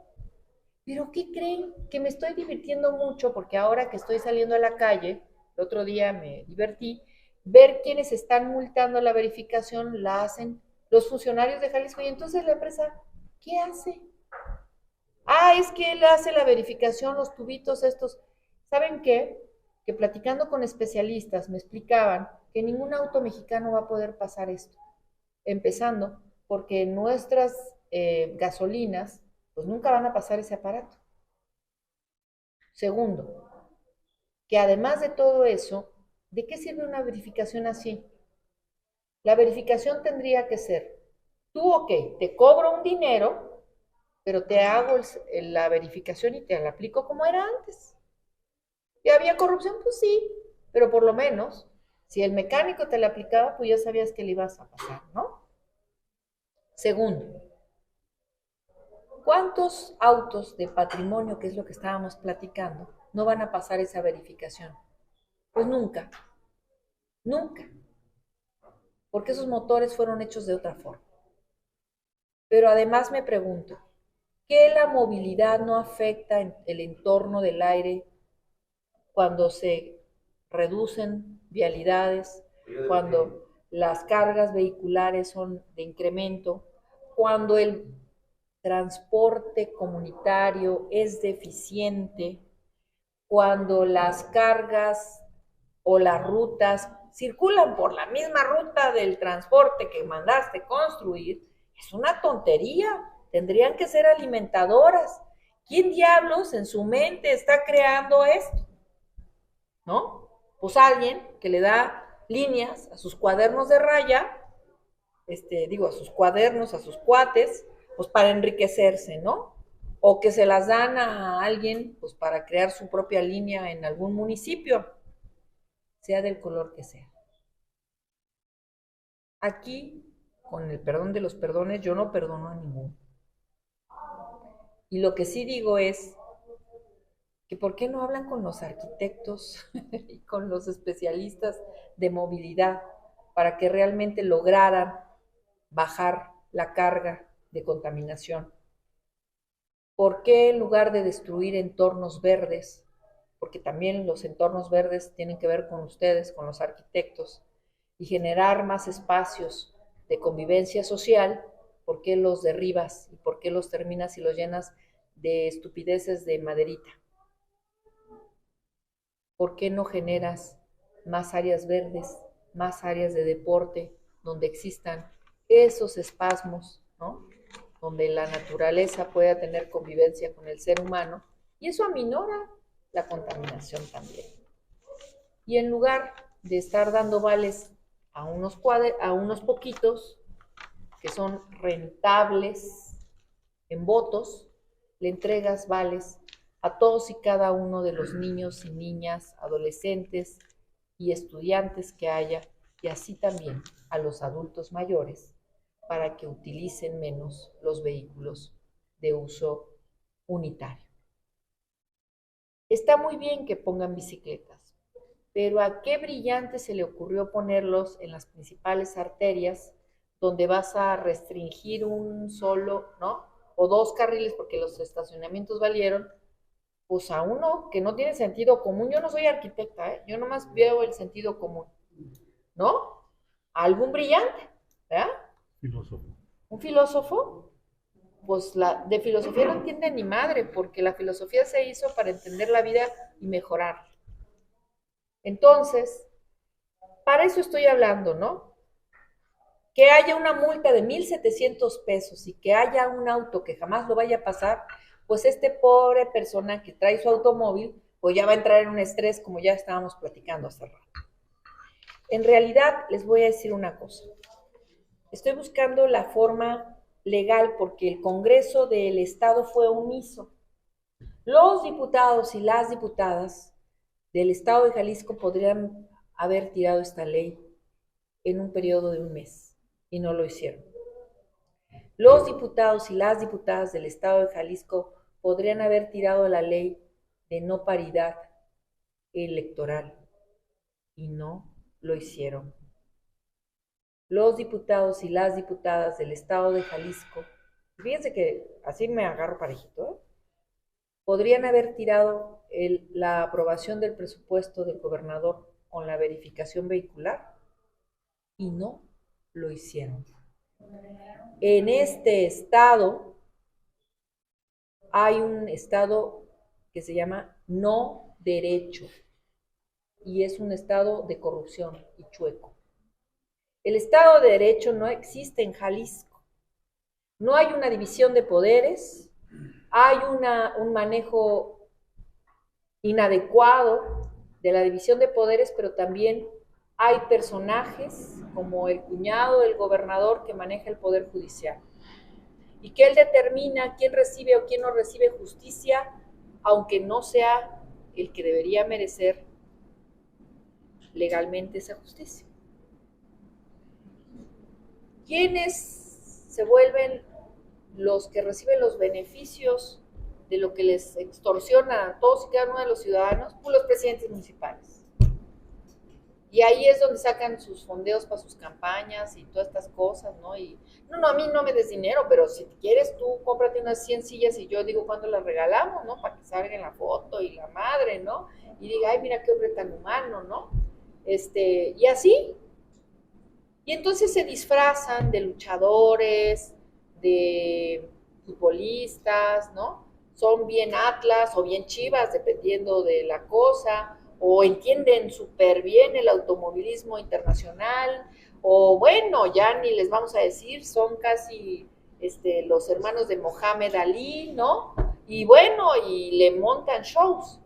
Pero ¿qué creen? Que me estoy divirtiendo mucho porque ahora que estoy saliendo a la calle, el otro día me divertí, ver quiénes están multando la verificación, la hacen los funcionarios de Jalisco. Y entonces la empresa, ¿qué hace? Es que él hace la verificación, los tubitos estos. ¿Saben qué? Que platicando con especialistas me explicaban que ningún auto mexicano va a poder pasar esto. Empezando porque nuestras gasolinas pues nunca van a pasar ese aparato. Segundo, que además de todo eso, ¿de qué sirve una verificación así? La verificación tendría que ser, tú, ok, te cobro un dinero, pero te hago la verificación y te la aplico como era antes. ¿Y había corrupción? Pues sí, pero por lo menos, si el mecánico te la aplicaba, pues ya sabías que le ibas a pasar, ¿no? Segundo, ¿cuántos autos de patrimonio, que es lo que estábamos platicando, no van a pasar esa verificación? Pues nunca, nunca, porque esos motores fueron hechos de otra forma. Pero además me pregunto, ¿qué la movilidad no afecta en el entorno del aire cuando se reducen vialidades, cuando las cargas vehiculares son de incremento, cuando el transporte comunitario es deficiente, cuando las cargas o las rutas circulan por la misma ruta del transporte que mandaste construir? Es una tontería. Tendrían que ser alimentadoras. ¿Quién diablos en su mente está creando esto? ¿No? Pues alguien que le da líneas a sus cuadernos de raya, a sus cuadernos, a sus cuates, pues para enriquecerse, ¿no? O que se las dan a alguien, pues para crear su propia línea en algún municipio, sea del color que sea. Aquí, con el perdón de los perdones, yo no perdono a ninguno. Y lo que sí digo es que ¿por qué no hablan con los arquitectos y con los especialistas de movilidad para que realmente lograran bajar la carga de contaminación? ¿Por qué en lugar de destruir entornos verdes, porque también los entornos verdes tienen que ver con ustedes, con los arquitectos, y generar más espacios de convivencia social, por qué los derribas y por qué los terminas y los llenas de estupideces de maderita? ¿Por qué no generas más áreas verdes, más áreas de deporte, donde existan esos espasmos, ¿no? Donde la naturaleza pueda tener convivencia con el ser humano, y eso aminora la contaminación también. Y en lugar de estar dando vales a unos poquitos, que son rentables en votos, le entregas vales a todos y cada uno de los niños y niñas, adolescentes y estudiantes que haya, y así también a los adultos mayores, para que utilicen menos los vehículos de uso unitario. Está muy bien que pongan bicicletas, pero ¿a qué brillante se le ocurrió ponerlos en las principales arterias, donde vas a restringir un solo, ¿no? O dos carriles, porque los estacionamientos valieron, pues a uno que no tiene sentido común? Yo no soy arquitecta, yo nomás veo el sentido común, ¿no? Algún brillante, ¿verdad? Filósofo. Un filósofo, pues de filosofía no entiende ni madre, porque la filosofía se hizo para entender la vida y mejorar. Entonces, para eso estoy hablando, ¿no? Que haya una multa de 1,700 pesos y que haya un auto que jamás lo vaya a pasar, pues pobre persona que trae su automóvil, pues ya va a entrar en un estrés, como ya estábamos platicando hace rato. En realidad, les voy a decir una cosa. Estoy buscando la forma legal porque el Congreso del Estado fue omiso. Los diputados y las diputadas del Estado de Jalisco podrían haber tirado esta ley en un periodo de un mes. y no lo hicieron. Los diputados y las diputadas del Estado de Jalisco podrían haber tirado la ley de no paridad electoral y no lo hicieron. Los diputados y las diputadas del Estado de Jalisco, fíjense que así me agarro parejito, podrían haber tirado la aprobación del presupuesto del gobernador con la verificación vehicular y no lo hicieron. En este estado hay un estado que se llama no derecho y es un estado de corrupción y chueco. El estado de derecho no existe en Jalisco. No hay una división de poderes, hay un manejo inadecuado de la división de poderes, pero también hay personajes como el cuñado del gobernador que maneja el poder judicial y que él determina quién recibe o quién no recibe justicia, aunque no sea el que debería merecer legalmente esa justicia. ¿Quiénes se vuelven los que reciben los beneficios de lo que les extorsiona a todos y cada uno de los ciudadanos? Pues los presidentes municipales. Y ahí es donde sacan sus fondeos para sus campañas y todas estas cosas, ¿no? Y no, a mí no me des dinero, pero si quieres tú, cómprate unas 100 sillas y yo digo cuándo las regalamos, ¿no? Para que salga en la foto y la madre, ¿no? Y diga, ay, mira qué hombre tan humano, ¿no? Y así. Y entonces se disfrazan de luchadores, de futbolistas, ¿no? Son bien Atlas o bien Chivas, dependiendo de la cosa, o entienden súper bien el automovilismo internacional, o bueno, ya ni les vamos a decir, son casi los hermanos de Mohamed Ali, ¿no? Y bueno, y le montan shows.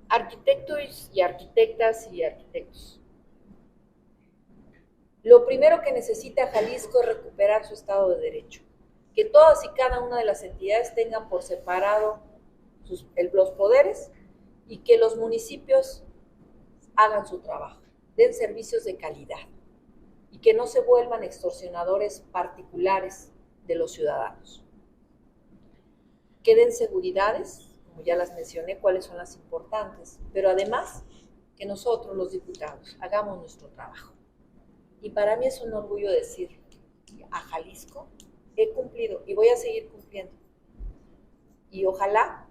Arquitectos y arquitectas y arquitectos. Lo primero que necesita Jalisco es recuperar su Estado de Derecho. Que todas y cada una de las entidades tengan por separado los poderes y que los municipios hagan su trabajo, den servicios de calidad y que no se vuelvan extorsionadores particulares de los ciudadanos. Que den seguridades, como ya las mencioné, cuáles son las importantes, pero además que nosotros, los diputados, hagamos nuestro trabajo. Y para mí es un orgullo decir, a Jalisco he cumplido y voy a seguir cumpliendo. Y ojalá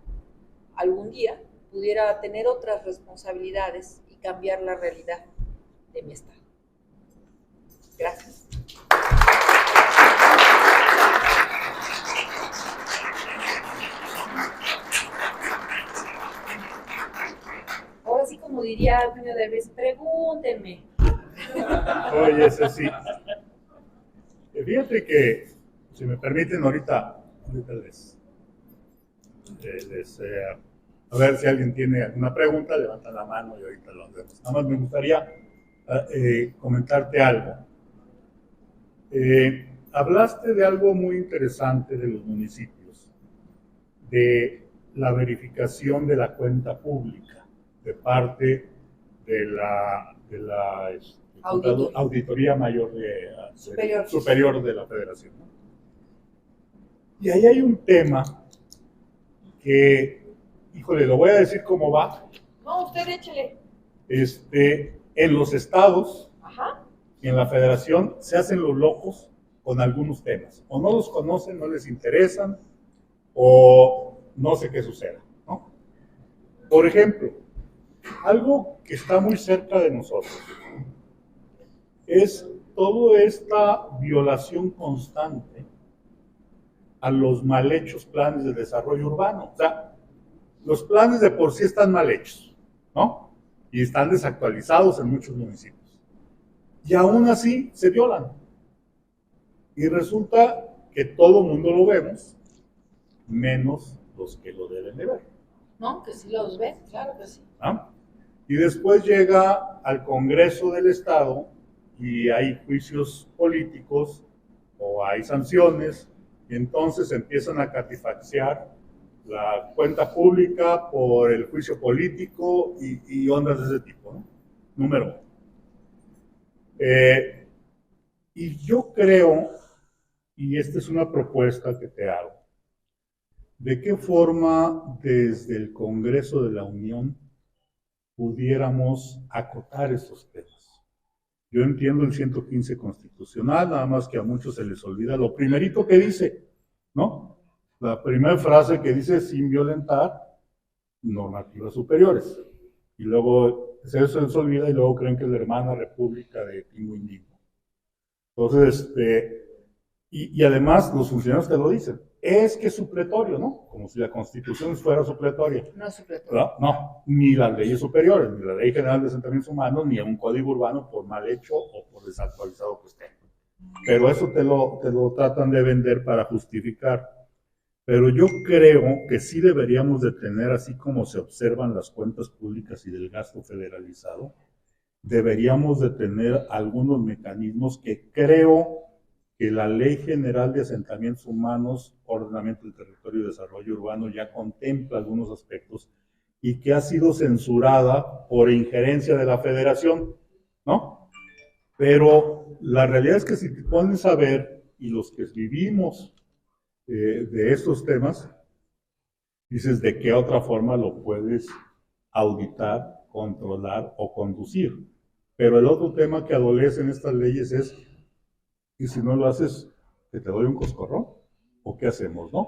algún día pudiera tener otras responsabilidades y cambiar la realidad de mi estado. Gracias. Ahora sí, como diría Eugenio Derbez, pregúntenme. Oye, Ceci, fíjate que, si me permiten, ahorita a ver si alguien tiene alguna pregunta, levanta la mano y ahorita lo hacemos. Nada más me gustaría comentarte algo. Hablaste de algo muy interesante de los municipios, de la verificación de la cuenta pública de parte de la Auditoría Mayor Superior de la Federación, ¿no? Y ahí hay un tema que, híjole, lo voy a decir cómo va. No, usted échele. En los estados, Ajá. y en la Federación se hacen los locos con algunos temas. O no los conocen, no les interesan, o no sé qué suceda, ¿no? Por ejemplo, algo que está muy cerca de nosotros es toda esta violación constante a los mal hechos planes de desarrollo urbano. O sea, los planes de por sí están mal hechos, ¿no? Y están desactualizados en muchos municipios. Y aún así se violan. Y resulta que todo el mundo lo vemos, menos los que lo deben de ver. No, que sí los ven, claro que sí. ¿Ah? Y después llega al Congreso del Estado y hay juicios políticos o hay sanciones, y entonces empiezan a catifaxiar la cuenta pública por el juicio político y ondas de ese tipo, ¿no? Número uno. Y yo creo, y esta es una propuesta que te hago, ¿de qué forma desde el Congreso de la Unión pudiéramos acotar esos temas? Yo entiendo el 115 constitucional, nada más que a muchos se les olvida lo primerito que dice, ¿no? La primera frase que dice sin violentar normativas superiores. Y luego se les olvida y luego creen que es la hermana república de Tinguindín. Entonces, y además los funcionarios te lo dicen, es que es supletorio, ¿no? Como si la Constitución fuera supletoria. No es supletorio. No, ni las leyes superiores, ni la Ley General de Asentamientos Humanos, ni un código urbano por mal hecho o por desactualizado que esté. Pero eso te lo tratan de vender para justificar. Pero yo creo que sí deberíamos de tener, así como se observan las cuentas públicas y del gasto federalizado, deberíamos de tener algunos mecanismos que creo que la Ley General de Asentamientos Humanos, Ordenamiento del Territorio y Desarrollo Urbano ya contempla algunos aspectos y que ha sido censurada por injerencia de la Federación, ¿no? Pero la realidad es que si te pones a ver, y los que vivimos de estos temas, dices de qué otra forma lo puedes auditar, controlar o conducir. Pero el otro tema que adolece en estas leyes es, y si no lo haces, ¿que te doy un coscorrón? ¿O qué hacemos, no?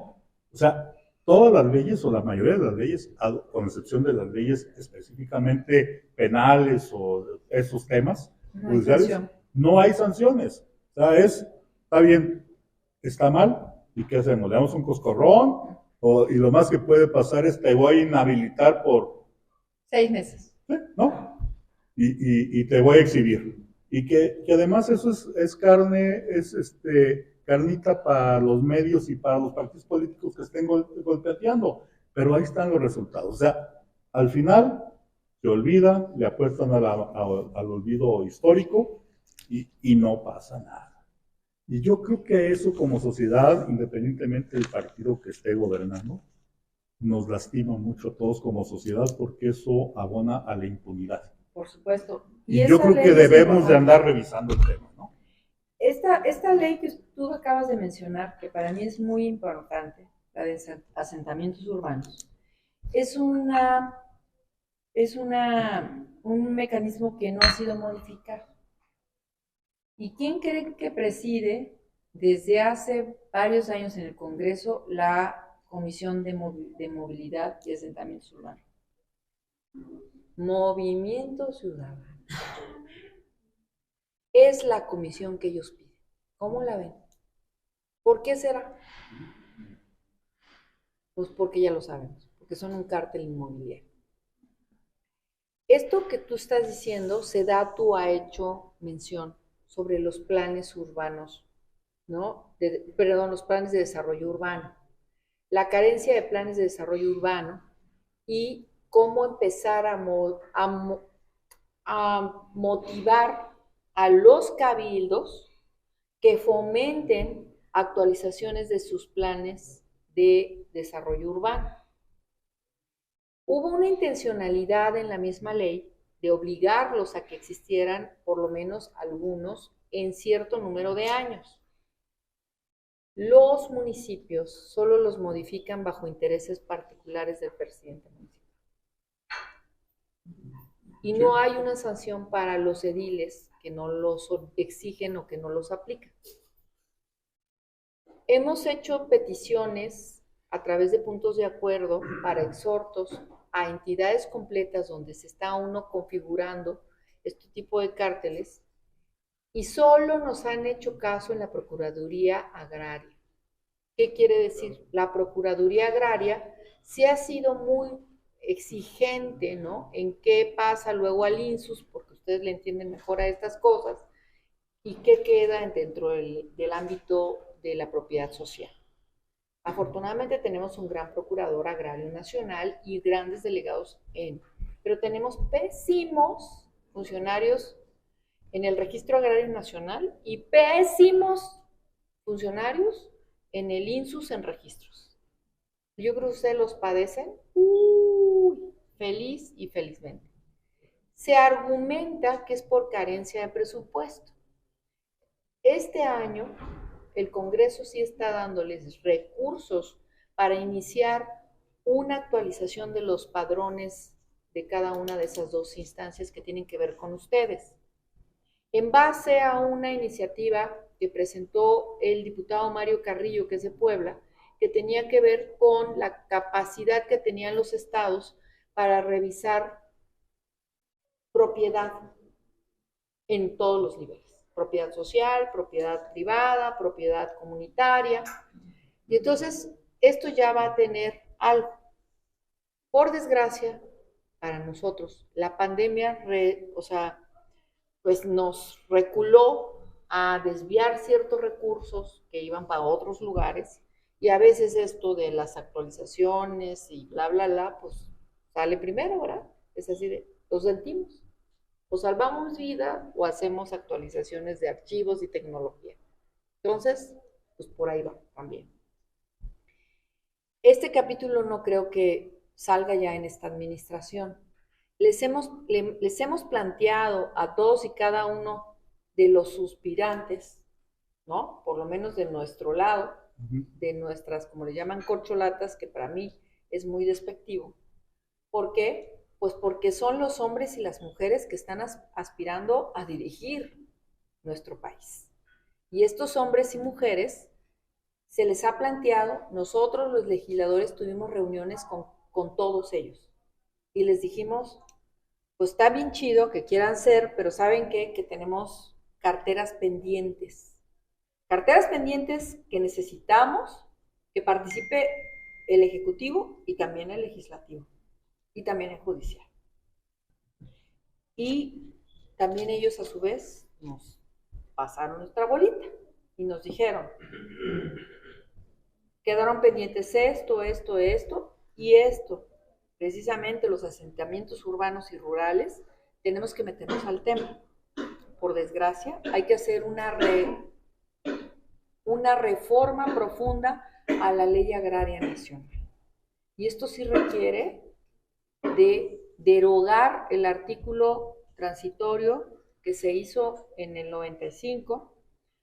O sea, todas las leyes, o la mayoría de las leyes, con excepción de las leyes específicamente penales o esos temas judiciales, no hay sanciones. O sea, está bien, está mal, ¿y qué hacemos? ¿Le damos un coscorrón? Y lo más que puede pasar es te voy a inhabilitar por 6 meses. ¿No? Y te voy a exhibir. Y que además eso es carne, carnita para los medios y para los partidos políticos que estén golpeteando. Pero ahí están los resultados. O sea, al final se olvida, le apuestan al olvido histórico y no pasa nada. Y yo creo que eso como sociedad, independientemente del partido que esté gobernando, nos lastima mucho a todos como sociedad porque eso abona a la impunidad. Por supuesto. Y yo creo que debemos de andar revisando el tema, ¿no? Esta ley que tú acabas de mencionar, que para mí es muy importante, la de asentamientos urbanos, es un mecanismo que no ha sido modificado. ¿Y quién cree que preside desde hace varios años en el Congreso la Comisión de Movilidad y Asentamientos Urbanos? Movimiento Ciudadano. Es la comisión que ellos piden. ¿Cómo la ven? ¿Por qué será? Pues porque ya lo sabemos, porque son un cártel inmobiliario. Esto que tú estás diciendo, SEDATU ha hecho mención sobre los planes urbanos, ¿no? Los planes de desarrollo urbano. La carencia de planes de desarrollo urbano y cómo empezar a motivar a los cabildos que fomenten actualizaciones de sus planes de desarrollo urbano. Hubo una intencionalidad en la misma ley de obligarlos a que existieran por lo menos algunos en cierto número de años. Los municipios solo los modifican bajo intereses particulares del presidente municipal. Y no hay una sanción para los ediles que no los exigen o que no los aplican. Hemos hecho peticiones a través de puntos de acuerdo para exhortos a entidades completas donde se está uno configurando este tipo de cárteles y solo nos han hecho caso en la Procuraduría Agraria. ¿Qué quiere decir? La Procuraduría Agraria sí ha sido muy exigente, ¿no? En qué pasa luego al INSUS, porque ustedes le entienden mejor a estas cosas, y qué queda dentro del ámbito de la propiedad social. Afortunadamente tenemos un gran procurador agrario nacional y grandes delegados pero tenemos pésimos funcionarios en el Registro Agrario Nacional y pésimos funcionarios en el INSUS en registros. Yo creo que ustedes los padecen feliz y felizmente. Se argumenta que es por carencia de presupuesto. Este año el Congreso sí está dándoles recursos para iniciar una actualización de los padrones de cada una de esas dos instancias que tienen que ver con ustedes. En base a una iniciativa que presentó el diputado Mario Carrillo, que es de Puebla, que tenía que ver con la capacidad que tenían los estados para revisar propiedad en todos los niveles. Propiedad social, propiedad privada, propiedad comunitaria. Y entonces esto ya va a tener algo. Por desgracia, para nosotros, la pandemia, pues nos reculó a desviar ciertos recursos que iban para otros lugares, y a veces esto de las actualizaciones y bla, bla, bla, pues sale primero, ¿verdad? Es así de, los sentimos. O salvamos vida o hacemos actualizaciones de archivos y tecnología. Entonces, pues por ahí va también. Este capítulo no creo que salga ya en esta administración. Les hemos planteado a todos y cada uno de los suspirantes, ¿no? Por lo menos de nuestro lado, de nuestras, como le llaman, corcholatas, que para mí es muy despectivo. ¿Por qué? Pues porque son los hombres y las mujeres que están aspirando a dirigir nuestro país. Y estos hombres y mujeres se les ha planteado, nosotros los legisladores tuvimos reuniones con todos ellos y les dijimos, pues está bien chido que quieran ser, pero ¿saben qué? Que tenemos carteras pendientes. Carteras pendientes que necesitamos que participe el Ejecutivo y también el Legislativo y también el Judicial. Y también ellos a su vez nos pasaron nuestra bolita y nos dijeron, quedaron pendientes esto y esto. Precisamente los asentamientos urbanos y rurales, tenemos que meternos al tema. Por desgracia, hay que hacer una reforma profunda a la ley agraria nacional. Y esto sí requiere de derogar el artículo transitorio que se hizo en el 95,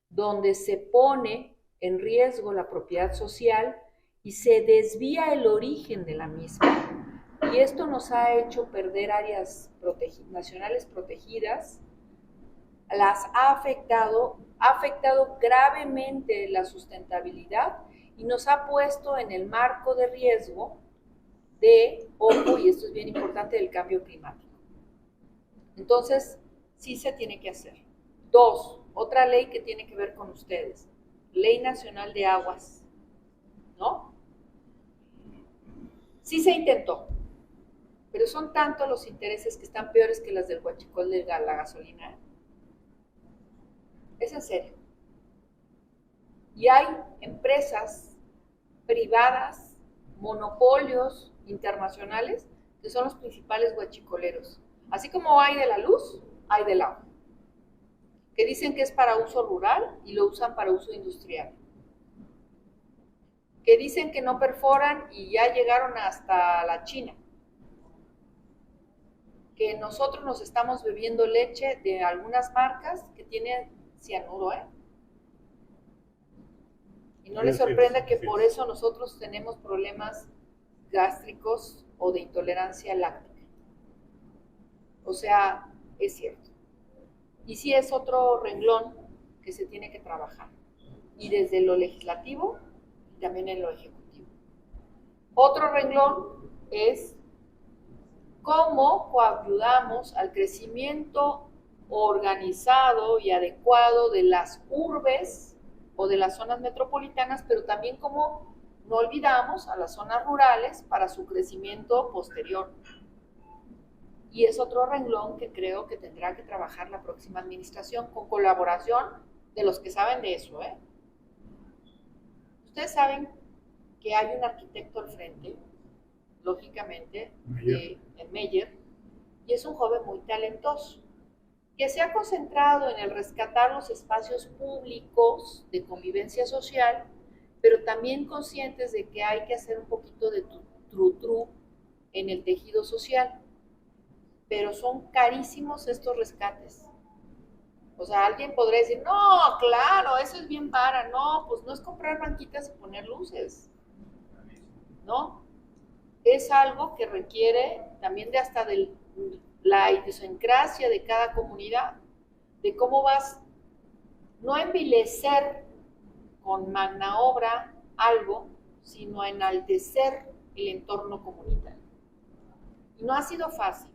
donde se pone en riesgo la propiedad social y se desvía el origen de la misma. Y esto nos ha hecho perder áreas nacionales protegidas, ha afectado gravemente la sustentabilidad y nos ha puesto en el marco de riesgo de, ojo, y esto es bien importante, del cambio climático. Entonces, sí se tiene que hacer. 2, otra ley que tiene que ver con ustedes, Ley Nacional de Aguas, ¿no? Sí se intentó, pero son tantos los intereses que están peores que las del huachicol de la gasolina. Es en serio. Y hay empresas privadas, monopolios internacionales, que son los principales huachicoleros. Así como hay de la luz, hay del agua, que dicen que es para uso rural y lo usan para uso industrial, que dicen que no perforan y ya llegaron hasta la China, que nosotros nos estamos bebiendo leche de algunas marcas que tienen cianuro, y no les sorprenda que por eso nosotros tenemos problemas gástricos o de intolerancia láctica. O sea, es cierto. Y sí es otro renglón que se tiene que trabajar, y desde lo legislativo y también en lo ejecutivo. Otro renglón es cómo coayudamos al crecimiento organizado y adecuado de las urbes o de las zonas metropolitanas, pero también cómo no olvidamos a las zonas rurales para su crecimiento posterior. Y es otro renglón que creo que tendrá que trabajar la próxima administración con colaboración de los que saben de eso. Ustedes saben que hay un arquitecto al frente, lógicamente, en Meyer, y es un joven muy talentoso, que se ha concentrado en el rescatar los espacios públicos de convivencia social, pero también conscientes de que hay que hacer un poquito de tru-tru en el tejido social. pero son carísimos estos rescates. O sea, alguien podría decir, no, claro, eso es bien para. No, pues no es comprar banquitas y poner luces, ¿no? Es algo que requiere también de hasta de la idiosincrasia de cada comunidad, de cómo vas, no a envilecer con magna obra algo, sino a enaltecer el entorno comunitario. Y no ha sido fácil,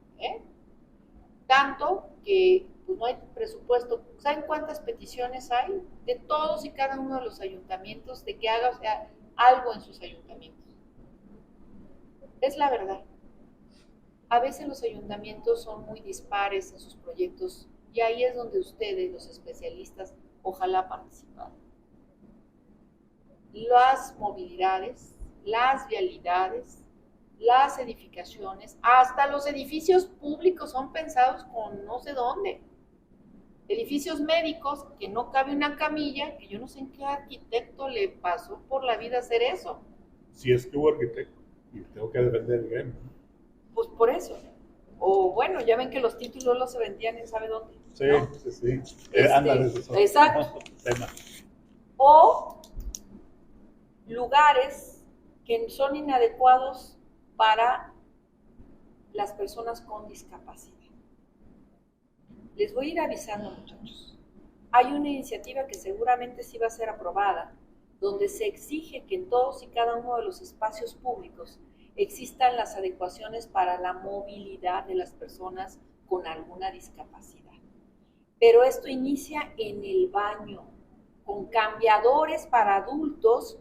tanto que pues, no hay presupuesto. ¿Saben cuántas peticiones hay? De todos y cada uno de los ayuntamientos, de que haga, o sea, algo en sus ayuntamientos. Es la verdad. A veces los ayuntamientos son muy dispares en sus proyectos y ahí es donde ustedes, los especialistas, ojalá participaran. Las movilidades, las vialidades, las edificaciones, hasta los edificios públicos son pensados con no sé dónde. Edificios médicos que no cabe una camilla, que yo no sé en qué arquitecto le pasó por la vida hacer eso. Si es que hubo arquitecto, y tengo que defender el gremio. Pues por eso. O bueno, ya ven que los títulos los se vendían en sabe dónde. Sí, ¿no? sí. Ándale, exacto. Tema. O lugares que son inadecuados para las personas con discapacidad. Les voy a ir avisando, muchachos. Hay una iniciativa que seguramente sí va a ser aprobada, donde se exige que en todos y cada uno de los espacios públicos existan las adecuaciones para la movilidad de las personas con alguna discapacidad. Pero esto inicia en el baño, con cambiadores para adultos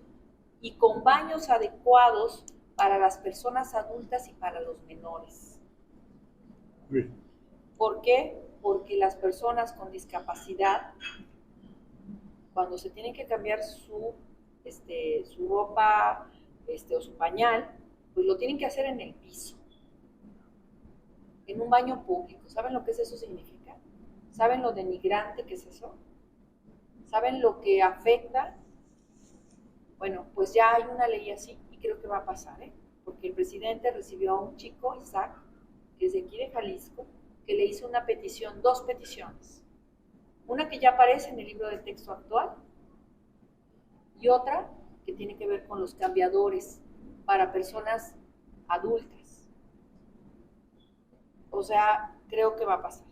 y con baños adecuados para las personas adultas y para los menores. Sí. ¿Por qué? Porque las personas con discapacidad, cuando se tienen que cambiar su ropa o su pañal, pues lo tienen que hacer en el piso, en un baño público. ¿Saben lo que eso significa? ¿Saben lo denigrante que es eso? ¿Saben lo que afecta? Bueno, pues ya hay una ley así y creo que va a pasar, porque el presidente recibió a un chico, Isaac, que es de aquí de Jalisco, que le hizo una petición, 2 peticiones. Una que ya aparece en el libro de texto actual y otra que tiene que ver con los cambiadores para personas adultas. O sea, creo que va a pasar.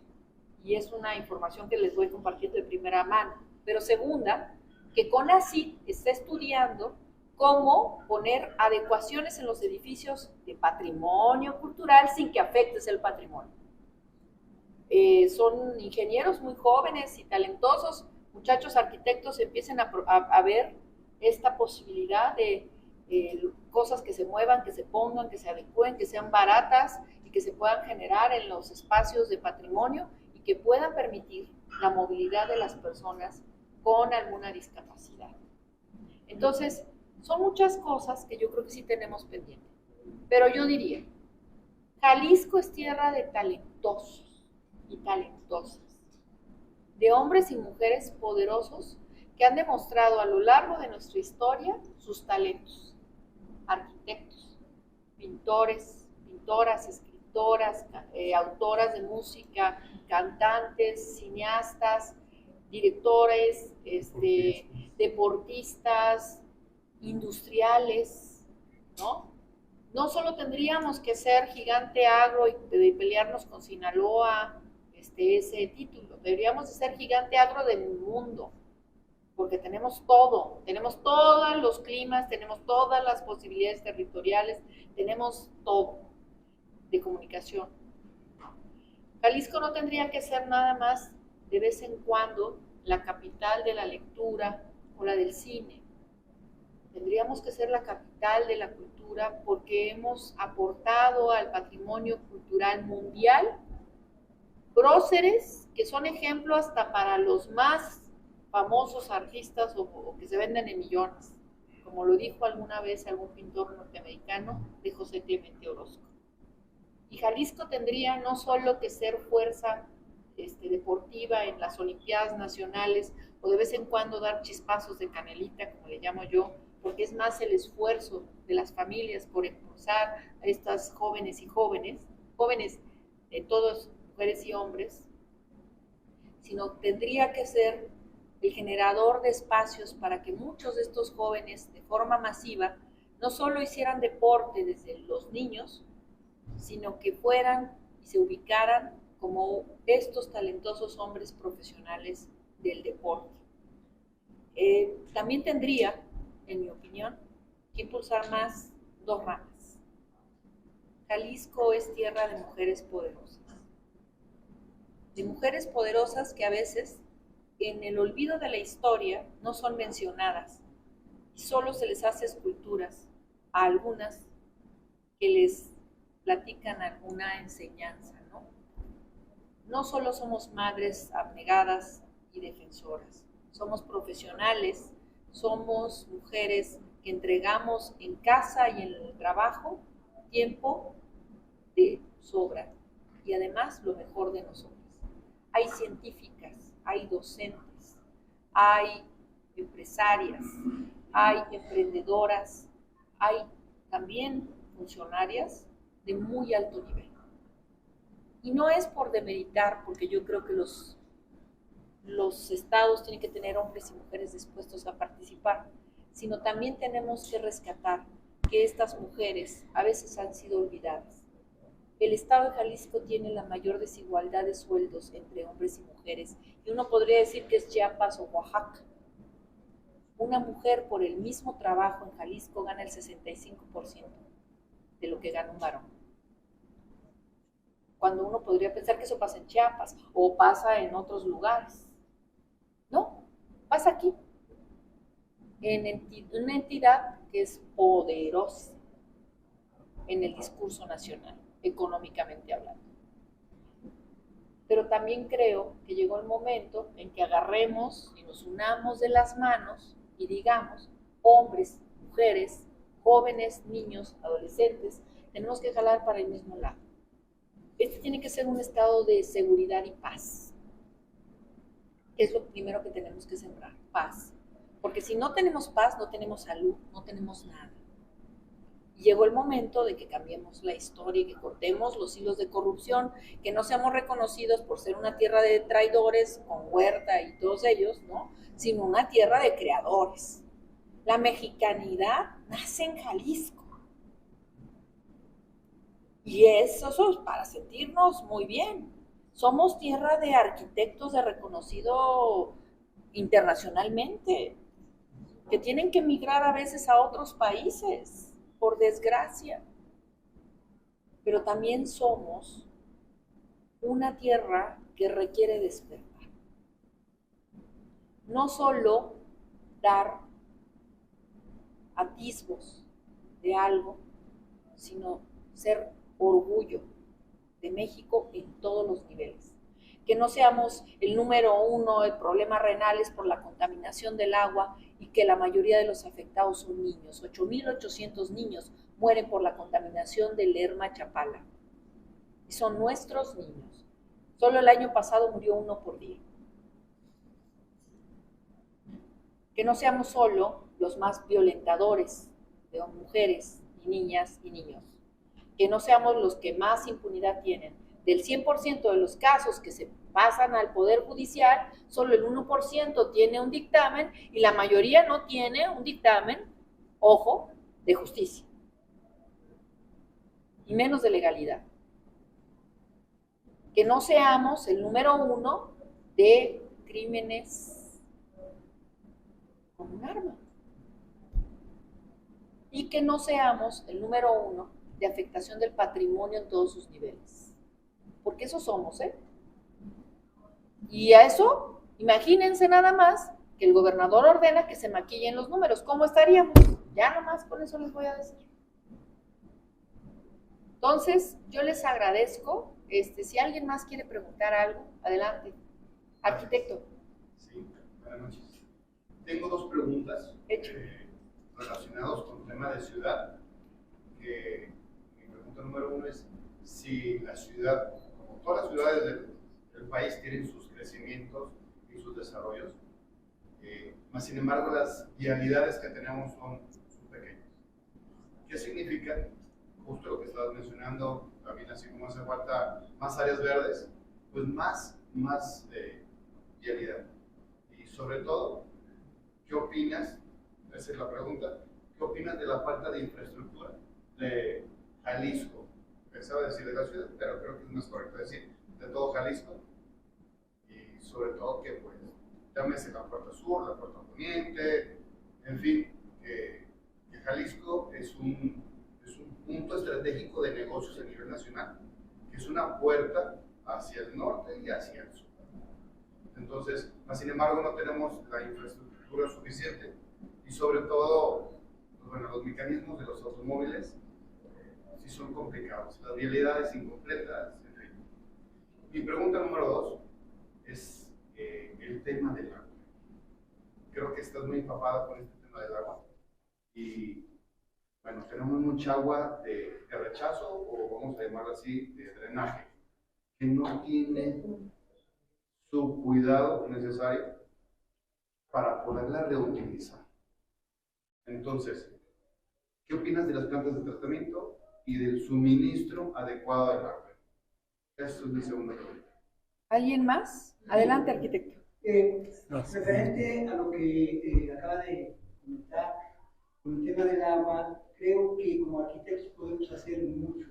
Y es una información que les voy compartiendo de primera mano. Pero segunda, que CONACYT está estudiando cómo poner adecuaciones en los edificios de patrimonio cultural sin que afectes el patrimonio. Son ingenieros muy jóvenes y talentosos, muchachos arquitectos, empiecen a ver esta posibilidad de cosas que se muevan, que se pongan, que se adecúen, que sean baratas y que se puedan generar en los espacios de patrimonio y que puedan permitir la movilidad de las personas con alguna discapacidad. Entonces, son muchas cosas que yo creo que sí tenemos pendiente. Pero yo diría, Jalisco es tierra de talentosos y talentosas, de hombres y mujeres poderosos que han demostrado a lo largo de nuestra historia sus talentos. Arquitectos, pintores, pintoras, escritoras, autoras de música, cantantes, cineastas, directores, deportistas, industriales, ¿no? No solo tendríamos que ser gigante agro y de pelearnos con Sinaloa, ese título, deberíamos de ser gigante agro del mundo, porque tenemos todo, tenemos todos los climas, tenemos todas las posibilidades territoriales, tenemos todo de comunicación. Jalisco no tendría que ser nada más de vez en cuando la capital de la lectura o la del cine. Tendríamos que ser la capital de la cultura porque hemos aportado al patrimonio cultural mundial próceres que son ejemplo hasta para los más famosos artistas o que se venden en millones, como lo dijo alguna vez algún pintor norteamericano de José Clemente Orozco. Y Jalisco tendría no solo que ser fuerza deportiva en las Olimpiadas Nacionales o de vez en cuando dar chispazos de canelita, como le llamo yo, porque es más el esfuerzo de las familias por impulsar a estas jóvenes y jóvenes de todos, mujeres y hombres, sino tendría que ser el generador de espacios para que muchos de estos jóvenes, de forma masiva, no solo hicieran deporte desde los niños, sino que fueran y se ubicaran como estos talentosos hombres profesionales del deporte. También tendría, en mi opinión, que impulsar más dos ramas. Jalisco es tierra de mujeres poderosas. De mujeres poderosas que a veces, en el olvido de la historia, no son mencionadas y solo se les hace esculturas a algunas que les platican alguna enseñanza, ¿no? No solo somos madres abnegadas y defensoras, somos profesionales, somos mujeres que entregamos en casa y en el trabajo tiempo de sobra y además lo mejor de nosotras. Hay científicas, hay docentes, hay empresarias, hay emprendedoras, hay también funcionarias de muy alto nivel. Y no es por demeritar, porque yo creo que los estados tienen que tener hombres y mujeres dispuestos a participar, sino también tenemos que rescatar que estas mujeres a veces han sido olvidadas. El estado de Jalisco tiene la mayor desigualdad de sueldos entre hombres y mujeres, y uno podría decir que es Chiapas o Oaxaca. Una mujer por el mismo trabajo en Jalisco gana el 65% de lo que gana un varón. Cuando uno podría pensar que eso pasa en Chiapas o pasa en otros lugares. No, pasa aquí, en una entidad que es poderosa en el discurso nacional, económicamente hablando. Pero también creo que llegó el momento en que agarremos y nos unamos de las manos y digamos, hombres, mujeres, jóvenes, niños, adolescentes, tenemos que jalar para el mismo lado. Este tiene que ser un estado de seguridad y paz. Es lo primero que tenemos que sembrar, paz. Porque si no tenemos paz, no tenemos salud, no tenemos nada. Y llegó el momento de que cambiemos la historia, que cortemos los hilos de corrupción, que no seamos reconocidos por ser una tierra de traidores, con Huerta y todos ellos, ¿no? Sino una tierra de creadores. La mexicanidad nace en Jalisco. Y eso es para sentirnos muy bien. Somos tierra de arquitectos de reconocido internacionalmente, que tienen que emigrar a veces a otros países, por desgracia. Pero también somos una tierra que requiere despertar. No solo dar atisbos de algo, sino ser orgullo de México en todos los niveles. Que no seamos el número uno de problemas renales por la contaminación del agua y que la mayoría de los afectados son niños. 8,800 niños mueren por la contaminación del Lerma Chapala. Y son nuestros niños. Solo el año pasado murió uno por día. Que no seamos solo los más violentadores de mujeres y niñas y niños. Que no seamos los que más impunidad tienen. Del 100% de los casos que se pasan al Poder Judicial, solo el 1% tiene un dictamen y la mayoría no tiene un dictamen, ojo, de justicia. Y menos de legalidad. Que no seamos el número uno de crímenes con un arma. Y que no seamos el número uno de afectación del patrimonio en todos sus niveles. Porque eso somos, ¿eh? Y a eso, imagínense nada más que el gobernador ordena que se maquillen los números. ¿Cómo estaríamos? Ya nomás con eso les voy a decir. Entonces, yo les agradezco. Si alguien más quiere preguntar algo, adelante. Arquitecto. Sí, buenas noches. Tengo dos preguntas relacionadas con el tema de ciudad. Mi pregunta número uno es si la ciudad, como todas las ciudades del país, tienen sus crecimientos y sus desarrollos, más sin embargo las vialidades que tenemos son pequeñas. ¿Qué significa justo lo que estabas mencionando, también así como hace falta más áreas verdes, pues más vialidad. Y sobre todo, ¿qué opinas? Esa es la pregunta. ¿Qué opinas de la falta de infraestructura de Jalisco? Pensaba decir de la ciudad, pero creo que es más correcto decir de todo Jalisco. Y sobre todo que, pues, llámese la puerta sur, la puerta poniente, en fin, que Jalisco es un punto estratégico de negocios a nivel nacional, que es una puerta hacia el norte y hacia el sur. Entonces, sin embargo, no tenemos la infraestructura suficiente y sobre todo, pues bueno, los mecanismos de los automóviles sí son complicados, las vialidades incompletas, en fin. Mi pregunta número 2 es el tema del agua. Creo que estás muy empapada con este tema del agua y bueno, tenemos mucha agua de rechazo o vamos a llamarlo así, de drenaje, que no tiene su cuidado necesario para poderla reutilizar. Entonces, ¿qué opinas de las plantas de tratamiento y del suministro adecuado del agua? Esa es mi segunda pregunta. ¿Alguien más? Adelante, arquitecto. Referente a lo que acaba de comentar con el tema del agua, creo que como arquitectos podemos hacer mucho.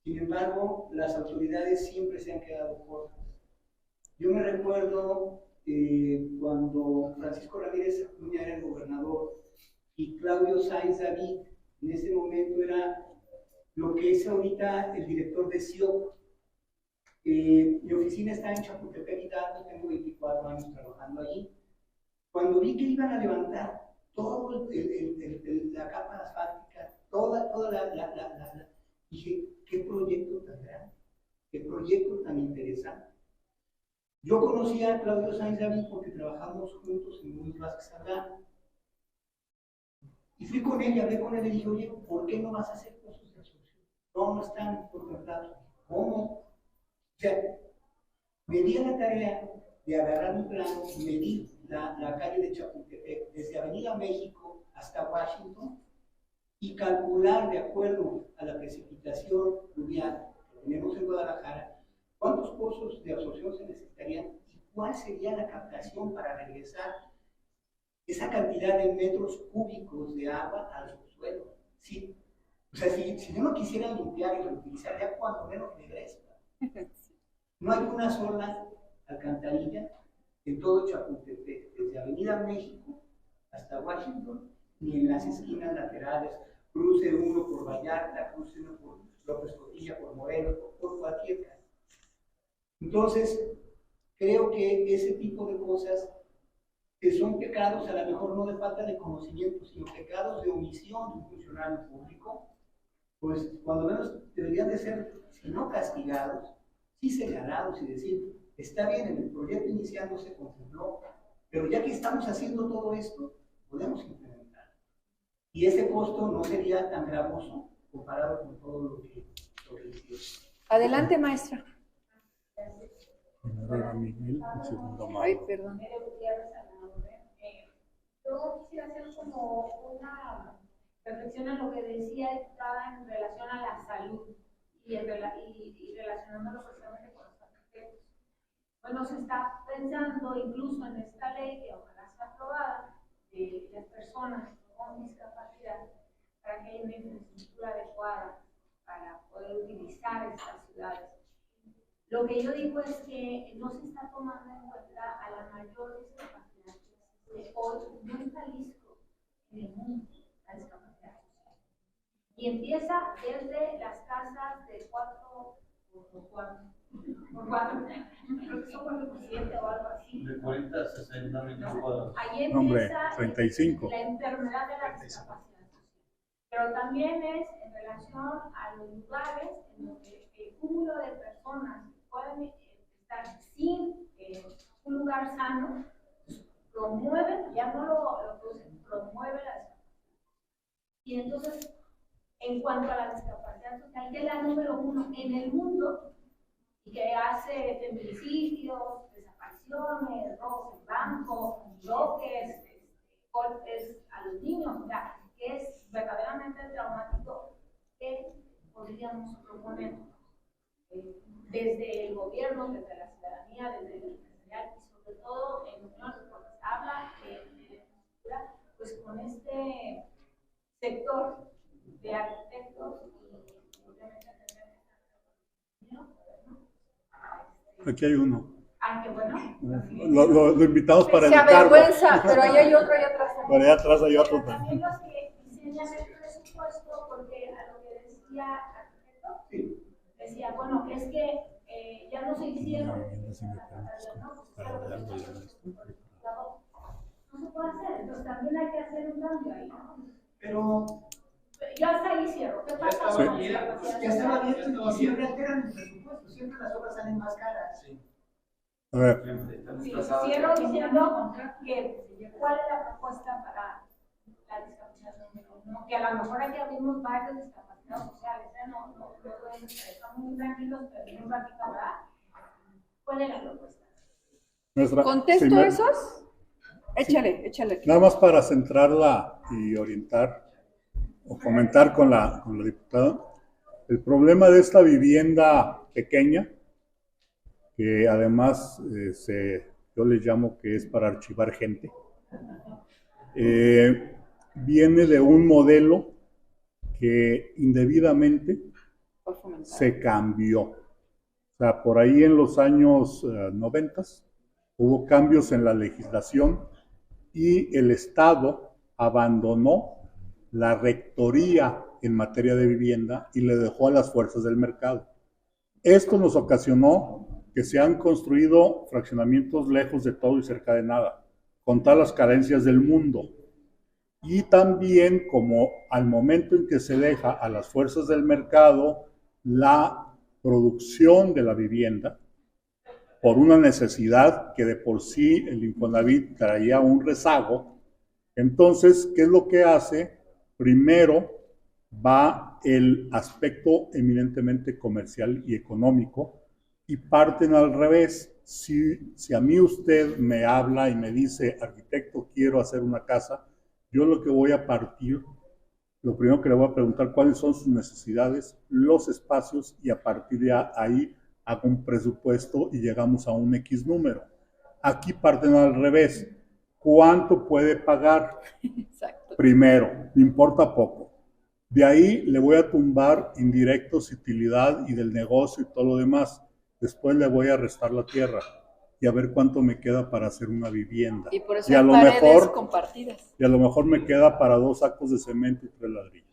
Sin embargo, las autoridades siempre se han quedado cortas. Yo me recuerdo cuando Francisco Ramírez Acuña era el gobernador y Claudio Sáenz David en ese momento era lo que es ahorita el director de CIOP. Mi oficina está en Chapultepec Hidalgo, tengo 24 años trabajando allí. Cuando vi que iban a levantar todo la capa asfáltica, toda dije, qué proyecto tan grande, qué proyecto tan interesante. Yo conocí a Claudio Sáenz David porque trabajamos juntos en Luis Vázquez Aldana. Y fui con él y hablé con él y dije, oye, ¿por qué no vas a hacer pozos de absorción? No están por contrato. ¿Cómo? O sea, me di a la tarea de agarrar un plano y medir la calle de Chapultepec desde Avenida México hasta Washington y calcular de acuerdo a la precipitación fluvial que tenemos en Guadalajara cuántos pozos de absorción se necesitarían y cuál sería la captación para regresar esa cantidad de metros cúbicos de agua al subsuelo. Sí. O sea, si yo no quisiera limpiar y reutilizar, ya cuando menos regresa. No hay una sola alcantarilla en todo Chapultepec, desde Avenida México hasta Washington, ni en las esquinas laterales, cruce uno por Vallarta, cruce uno por López Cotilla, por Morelos, por cualquier caso. Entonces, creo que ese tipo de cosas que son pecados, a lo mejor no de falta de conocimiento, sino pecados de omisión de un funcionario público, pues cuando menos deberían de ser, si no castigados, sí señalados y decir, está bien, en el proyecto inicial no se contempló, pero ya que estamos haciendo todo esto, podemos implementar. Y ese costo no sería tan gravoso comparado con todo lo que hicieron. Adelante, maestra. Primero era Miguel, el segundo Mauro. Ay, perdón. Yo quisiera hacer como una reflexión en lo que decía diputada en relación a la salud y relacionándolo precisamente con los arquitectos. Bueno, se está pensando incluso en esta ley que ojalá sea aprobada de las personas con discapacidad para que haya una infraestructura adecuada para poder utilizar estas ciudades. Lo que yo digo es que no se está tomando en cuenta a la mayor discapacidad que existe hoy, no en Jalisco, en el mundo, la discapacidad social. Y empieza desde las casas de 4 por 4, creo que son 4 por 7 o algo así. De 40 a 60 metros cuadrados. Ahí empieza 35. La enfermedad de la discapacidad social. Pero también es en relación a los lugares en donde el cúmulo de personas pueden estar sin un lugar sano, promueven, ya no lo producen, promueve la discapacidad. Y entonces, en cuanto a la discapacidad social, que es la número 1 en el mundo, y que hace feminicidios, desapariciones, robos en banco, bloques, golpes a los niños, o sea, que es verdaderamente traumático, podríamos proponer desde el gobierno, desde la ciudadanía, desde el empresarial y sobre todo en unión, porque se habla de infraestructura, pues con este sector de arquitectos y obviamente Aquí hay uno. ah, qué bueno. Lo invitamos para Se educarlo. avergüenza, pero ahí hay otro allá atrás Por también. allá atrás hay otro También también. los que diseñan el presupuesto, porque a lo que decía arquitecto, decía, bueno, es que ya no se hicieron. No se puede hacer, entonces también hay que hacer un cambio ahí, ¿no? Pero Yo hasta ahí cierro. ¿Qué pasa? Sí. ya estaba bien y siempre alteran el presupuesto, siempre las obras salen más caras. A ver, Sí, cierro diciendo que cuál es la propuesta para la discapacidad, ¿no? Que a lo mejor aquí abrimos varios discapacidades sociales, no estamos muy tranquilos, pero en un ratito habrá. ¿Cuál es la propuesta? ¿Contesto esos? Échale. nada más para centrarla y orientar o comentar con la diputada. El problema de esta vivienda pequeña, que además yo le llamo que es para archivar gente, viene de un modelo que indebidamente se cambió. O sea, por ahí en los años 90 hubo cambios en la legislación y el Estado abandonó la rectoría en materia de vivienda y le dejó a las fuerzas del mercado. Esto nos ocasionó que se han construido fraccionamientos lejos de todo y cerca de nada, con todas las carencias del mundo. Y también como al momento en que se deja a las fuerzas del mercado la producción de la vivienda, por una necesidad que de por sí el Infonavit traía un rezago, entonces, ¿qué es lo que hace? Primero va el aspecto eminentemente comercial y económico y parten al revés. Si a mí usted me habla y me dice, arquitecto, quiero hacer una casa, yo lo que voy a partir, lo primero que le voy a preguntar, cuáles son sus necesidades, los espacios, y a partir de ahí hago un presupuesto y llegamos a un X número. Aquí parten al revés. ¿Cuánto puede pagar? Exacto. Primero, me importa poco. De ahí le voy a tumbar indirectos, utilidad y del negocio y todo lo demás. Después le voy a restar la tierra y a ver cuánto me queda para hacer una vivienda. Y por eso y a hay lo paredes mejor, compartidas. y a lo mejor me queda para 2 sacos de cemento y 3 ladrillos.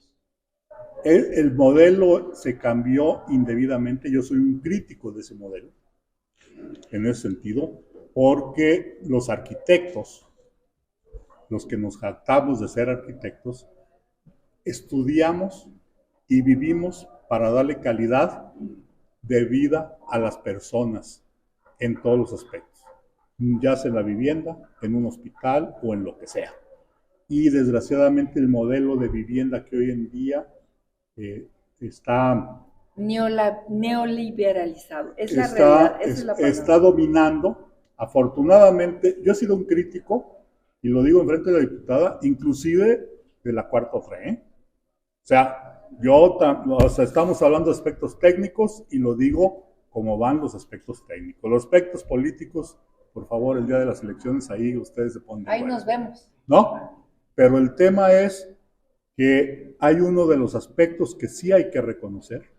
El modelo se cambió indebidamente. Yo soy un crítico de ese modelo, en ese sentido, porque los arquitectos, los que nos jactamos de ser arquitectos, estudiamos y vivimos para darle calidad de vida a las personas en todos los aspectos, ya sea en la vivienda, en un hospital o en lo que sea. Y desgraciadamente el modelo de vivienda que hoy en día está neoliberalizado. Es la realidad, esa es la palabra. Está dominando. Afortunadamente, yo he sido un crítico, y lo digo en frente de la diputada, inclusive de la 4T. O sea, estamos hablando de aspectos técnicos y lo digo como van los aspectos técnicos. Los aspectos políticos, por favor, el día de las elecciones, ahí ustedes se ponen. Ahí nos vemos. ¿No? Pero el tema es que hay uno de los aspectos que sí hay que reconocer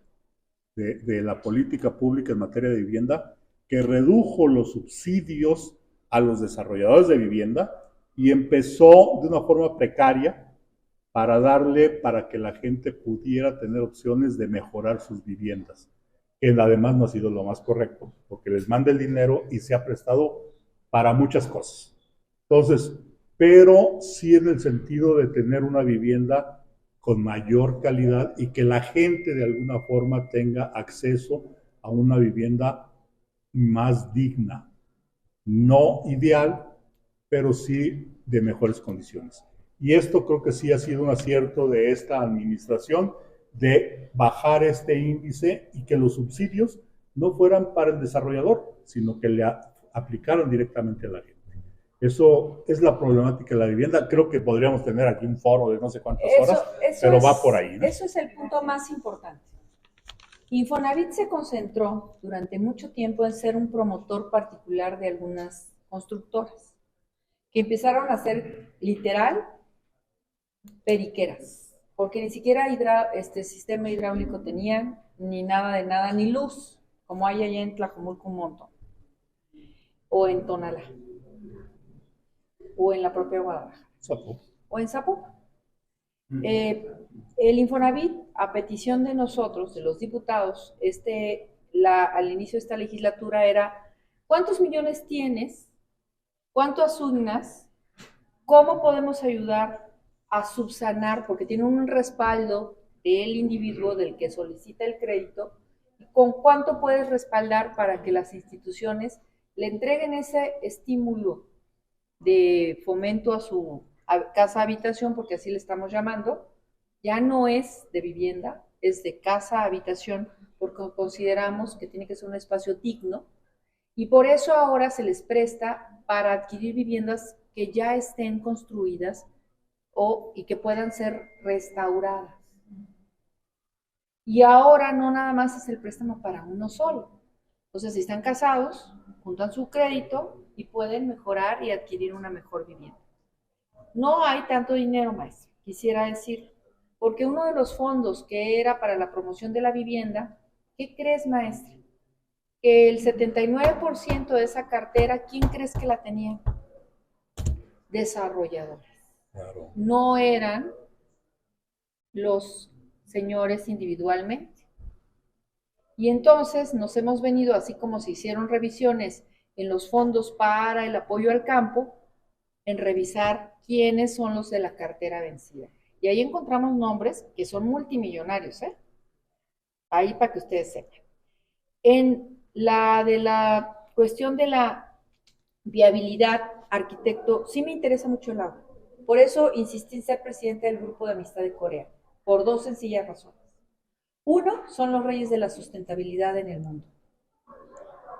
de la política pública en materia de vivienda, que redujo los subsidios a los desarrolladores de vivienda y empezó de una forma precaria para que la gente pudiera tener opciones de mejorar sus viviendas, que además no ha sido lo más correcto, porque les manda el dinero y se ha prestado para muchas cosas. Entonces, pero sí en el sentido de tener una vivienda con mayor calidad y que la gente de alguna forma tenga acceso a una vivienda más digna, no ideal, pero sí de mejores condiciones. Y esto creo que sí ha sido un acierto de esta administración, de bajar este índice y que los subsidios no fueran para el desarrollador, sino que le aplicaran directamente a la gente. Eso es la problemática de la vivienda. Creo que podríamos tener aquí un foro de no sé cuántas horas, pero va por ahí, ¿no? Eso es el punto más importante. Infonavit se concentró durante mucho tiempo en ser un promotor particular de algunas constructoras, que empezaron a ser literal periqueras, porque ni siquiera sistema hidráulico tenían, ni nada de nada, ni luz, como hay allá en Tlajomulco un montón, o en Tonalá, o en la propia Guadalajara, o en Zapopan. El Infonavit, a petición de nosotros, de los diputados, al inicio de esta legislatura era, ¿cuántos millones tienes? ¿Cuánto asignas? ¿Cómo podemos ayudar a subsanar? Porque tiene un respaldo del individuo del que solicita el crédito. ¿Con cuánto puedes respaldar para que las instituciones le entreguen ese estímulo de fomento a su casa habitación, porque así le estamos llamando? Ya no es de vivienda, es de casa habitación, porque consideramos que tiene que ser un espacio digno, y por eso ahora se les presta para adquirir viviendas que ya estén construidas y que puedan ser restauradas. Y ahora no nada más es el préstamo para uno solo. Entonces, si están casados, juntan su crédito y pueden mejorar y adquirir una mejor vivienda. No hay tanto dinero, maestro, quisiera decir, porque uno de los fondos que era para la promoción de la vivienda, ¿qué crees, maestra? Que el 79% de esa cartera, ¿quién crees que la tenía? Desarrolladores. Claro. No eran los señores individualmente. Y entonces nos hemos venido, así como se hicieron revisiones en los fondos para el apoyo al campo, en revisar quiénes son los de la cartera vencida. Y ahí encontramos nombres que son multimillonarios, ¿eh? Ahí para que ustedes sepan. En la de la cuestión de la viabilidad, arquitecto, sí me interesa mucho el agua. Por eso insistí en ser presidente del Grupo de Amistad de Corea, por dos sencillas razones. Uno, son los reyes de la sustentabilidad en el mundo.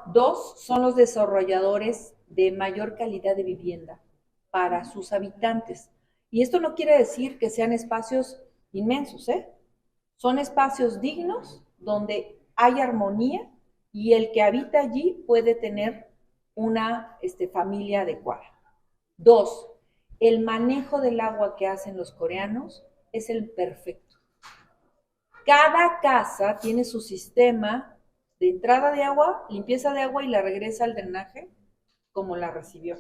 Dos, son los desarrolladores de mayor calidad de vivienda para sus habitantes. Y esto no quiere decir que sean espacios inmensos, ¿eh? Son espacios dignos donde hay armonía y el que habita allí puede tener una familia adecuada. Dos, el manejo del agua que hacen los coreanos es el perfecto. Cada casa tiene su sistema de entrada de agua, limpieza de agua y la regresa al drenaje como la recibió.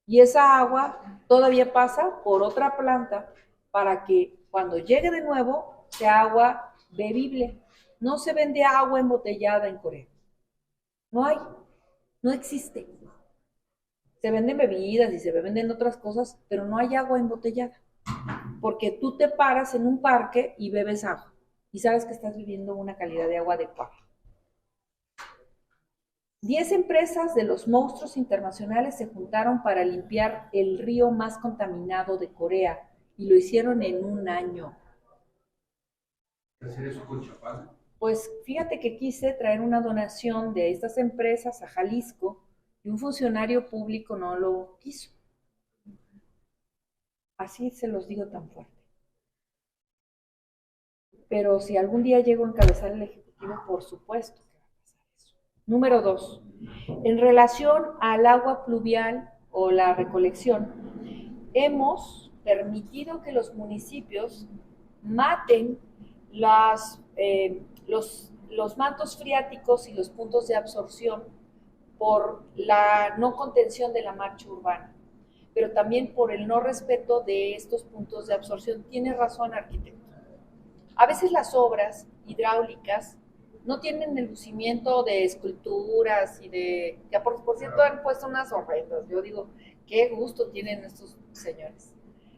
Y esa agua todavía pasa por otra planta para que cuando llegue de nuevo sea agua bebible. No se vende agua embotellada en Corea. No hay, no existe. Se venden bebidas y se venden otras cosas, pero no hay agua embotellada. Porque tú te paras en un parque y bebes agua y sabes que estás viviendo una calidad de agua adecuada. 10 empresas de los monstruos internacionales se juntaron para limpiar el río más contaminado de Corea y lo hicieron en un año. ¿Hacer eso con Chapala? Pues fíjate que quise traer una donación de estas empresas a Jalisco y un funcionario público no lo quiso. Así se los digo tan fuerte. Pero si algún día llego a encabezar el Ejecutivo, por supuesto que va a pasar eso. Número 2, en relación al agua pluvial o la recolección, hemos permitido que los municipios maten los mantos freáticos y los puntos de absorción por la no contención de la marcha urbana, pero también por el no respeto de estos puntos de absorción. Tiene razón, arquitecto. A veces las obras hidráulicas no tienen el lucimiento de esculturas y de... que por cierto han puesto unas horrendas. Yo digo, qué gusto tienen estos señores.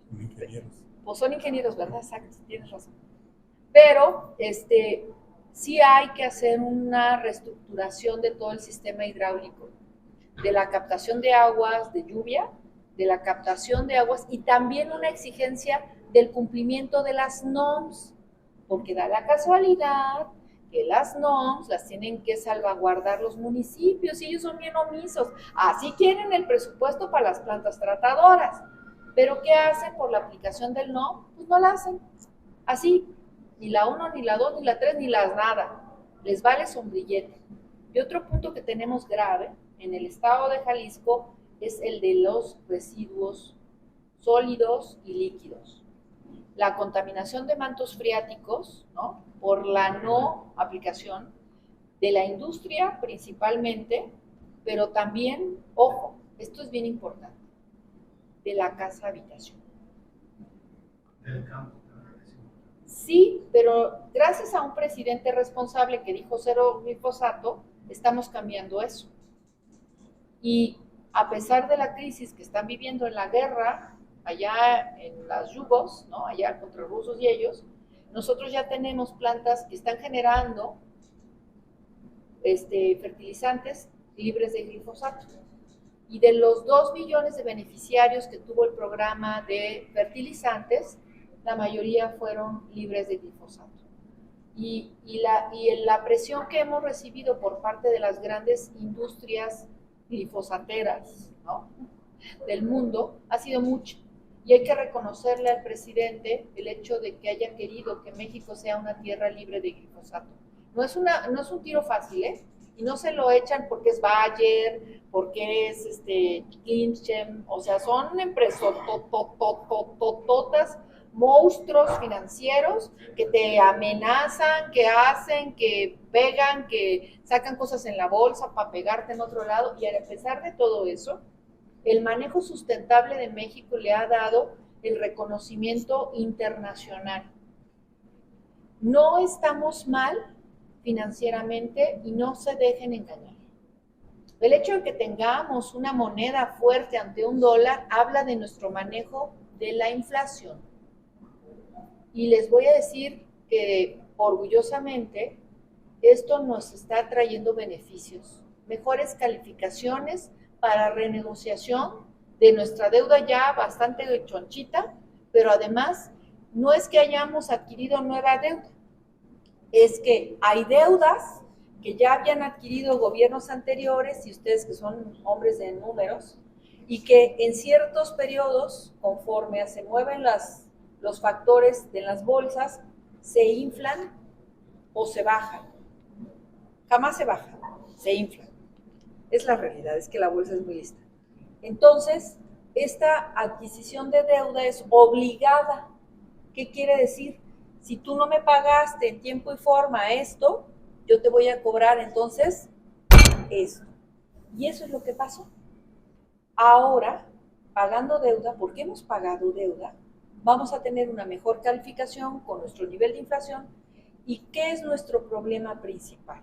Son ingenieros. Pues son ingenieros, ¿verdad? Exacto, tienes razón. Pero sí hay que hacer una reestructuración de todo el sistema hidráulico, de la captación de aguas de lluvia, de la captación de aguas y también una exigencia del cumplimiento de las NOMS, porque da la casualidad que las NOMS las tienen que salvaguardar los municipios y ellos son bien omisos. Así quieren el presupuesto para las plantas tratadoras, pero ¿qué hacen por la aplicación del NOM? Pues no la hacen. Así, ni la 1, ni la 2, ni la 3, ni las nada. Les vale sombrillete. Y otro punto que tenemos grave en el estado de Jalisco es el de los residuos sólidos y líquidos. La contaminación de mantos freáticos, ¿no?, por la no aplicación de la industria principalmente, pero también, ojo, esto es bien importante, de la casa habitación. Del campo. Sí, pero gracias a un presidente responsable que dijo cero glifosato, estamos cambiando eso. Y a pesar de la crisis que están viviendo en la guerra, allá en las yugos, ¿no?, allá contra rusos y ellos, nosotros ya tenemos plantas que están generando fertilizantes libres de glifosato. Y de los 2 millones de beneficiarios que tuvo el programa de fertilizantes, la mayoría fueron libres de glifosato. Y la presión que hemos recibido por parte de las grandes industrias glifosateras, ¿no?, del mundo ha sido mucha. Y hay que reconocerle al presidente el hecho de que haya querido que México sea una tierra libre de glifosato. No es un tiro fácil, ¿eh? Y no se lo echan porque es Bayer, porque es Klinchem, o sea, son empresas totototototas, monstruos financieros que te amenazan, que hacen, que pegan, que sacan cosas en la bolsa para pegarte en otro lado. Y a pesar de todo eso, el manejo sustentable de México le ha dado el reconocimiento internacional. No estamos mal financieramente y no se dejen engañar. El hecho de que tengamos una moneda fuerte ante un dólar habla de nuestro manejo de la inflación. Y les voy a decir que orgullosamente esto nos está trayendo beneficios, mejores calificaciones para renegociación de nuestra deuda ya bastante chonchita, pero además no es que hayamos adquirido nueva deuda, es que hay deudas que ya habían adquirido gobiernos anteriores, y ustedes que son hombres de números, y que en ciertos periodos, conforme se mueven los factores de las bolsas, se inflan o se bajan. Jamás se bajan, se inflan. Es la realidad, es que la bolsa es muy lista. Entonces, esta adquisición de deuda es obligada. ¿Qué quiere decir? Si tú no me pagaste en tiempo y forma esto, yo te voy a cobrar entonces esto. Y eso es lo que pasó. Ahora, pagando deuda, porque hemos pagado deuda, vamos a tener una mejor calificación con nuestro nivel de inflación. ¿Y qué es nuestro problema principal?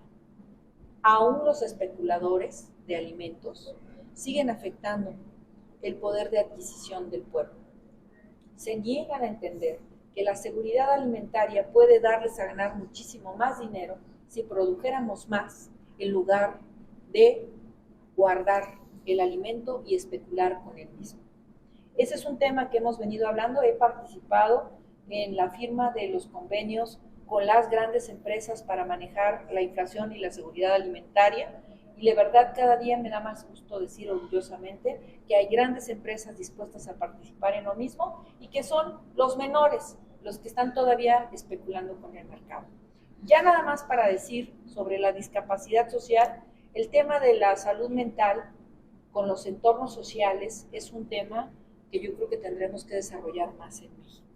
Aún los especuladores de alimentos siguen afectando el poder de adquisición del pueblo. Se niegan a entender que la seguridad alimentaria puede darles a ganar muchísimo más dinero si produjéramos más en lugar de guardar el alimento y especular con él mismo. Ese es un tema que hemos venido hablando. He participado en la firma de los convenios con las grandes empresas para manejar la inflación y la seguridad alimentaria, y de verdad cada día me da más gusto decir orgullosamente que hay grandes empresas dispuestas a participar en lo mismo y que son los menores los que están todavía especulando con el mercado. Ya nada más para decir sobre la discapacidad social, el tema de la salud mental con los entornos sociales es un tema que yo creo que tendremos que desarrollar más en México,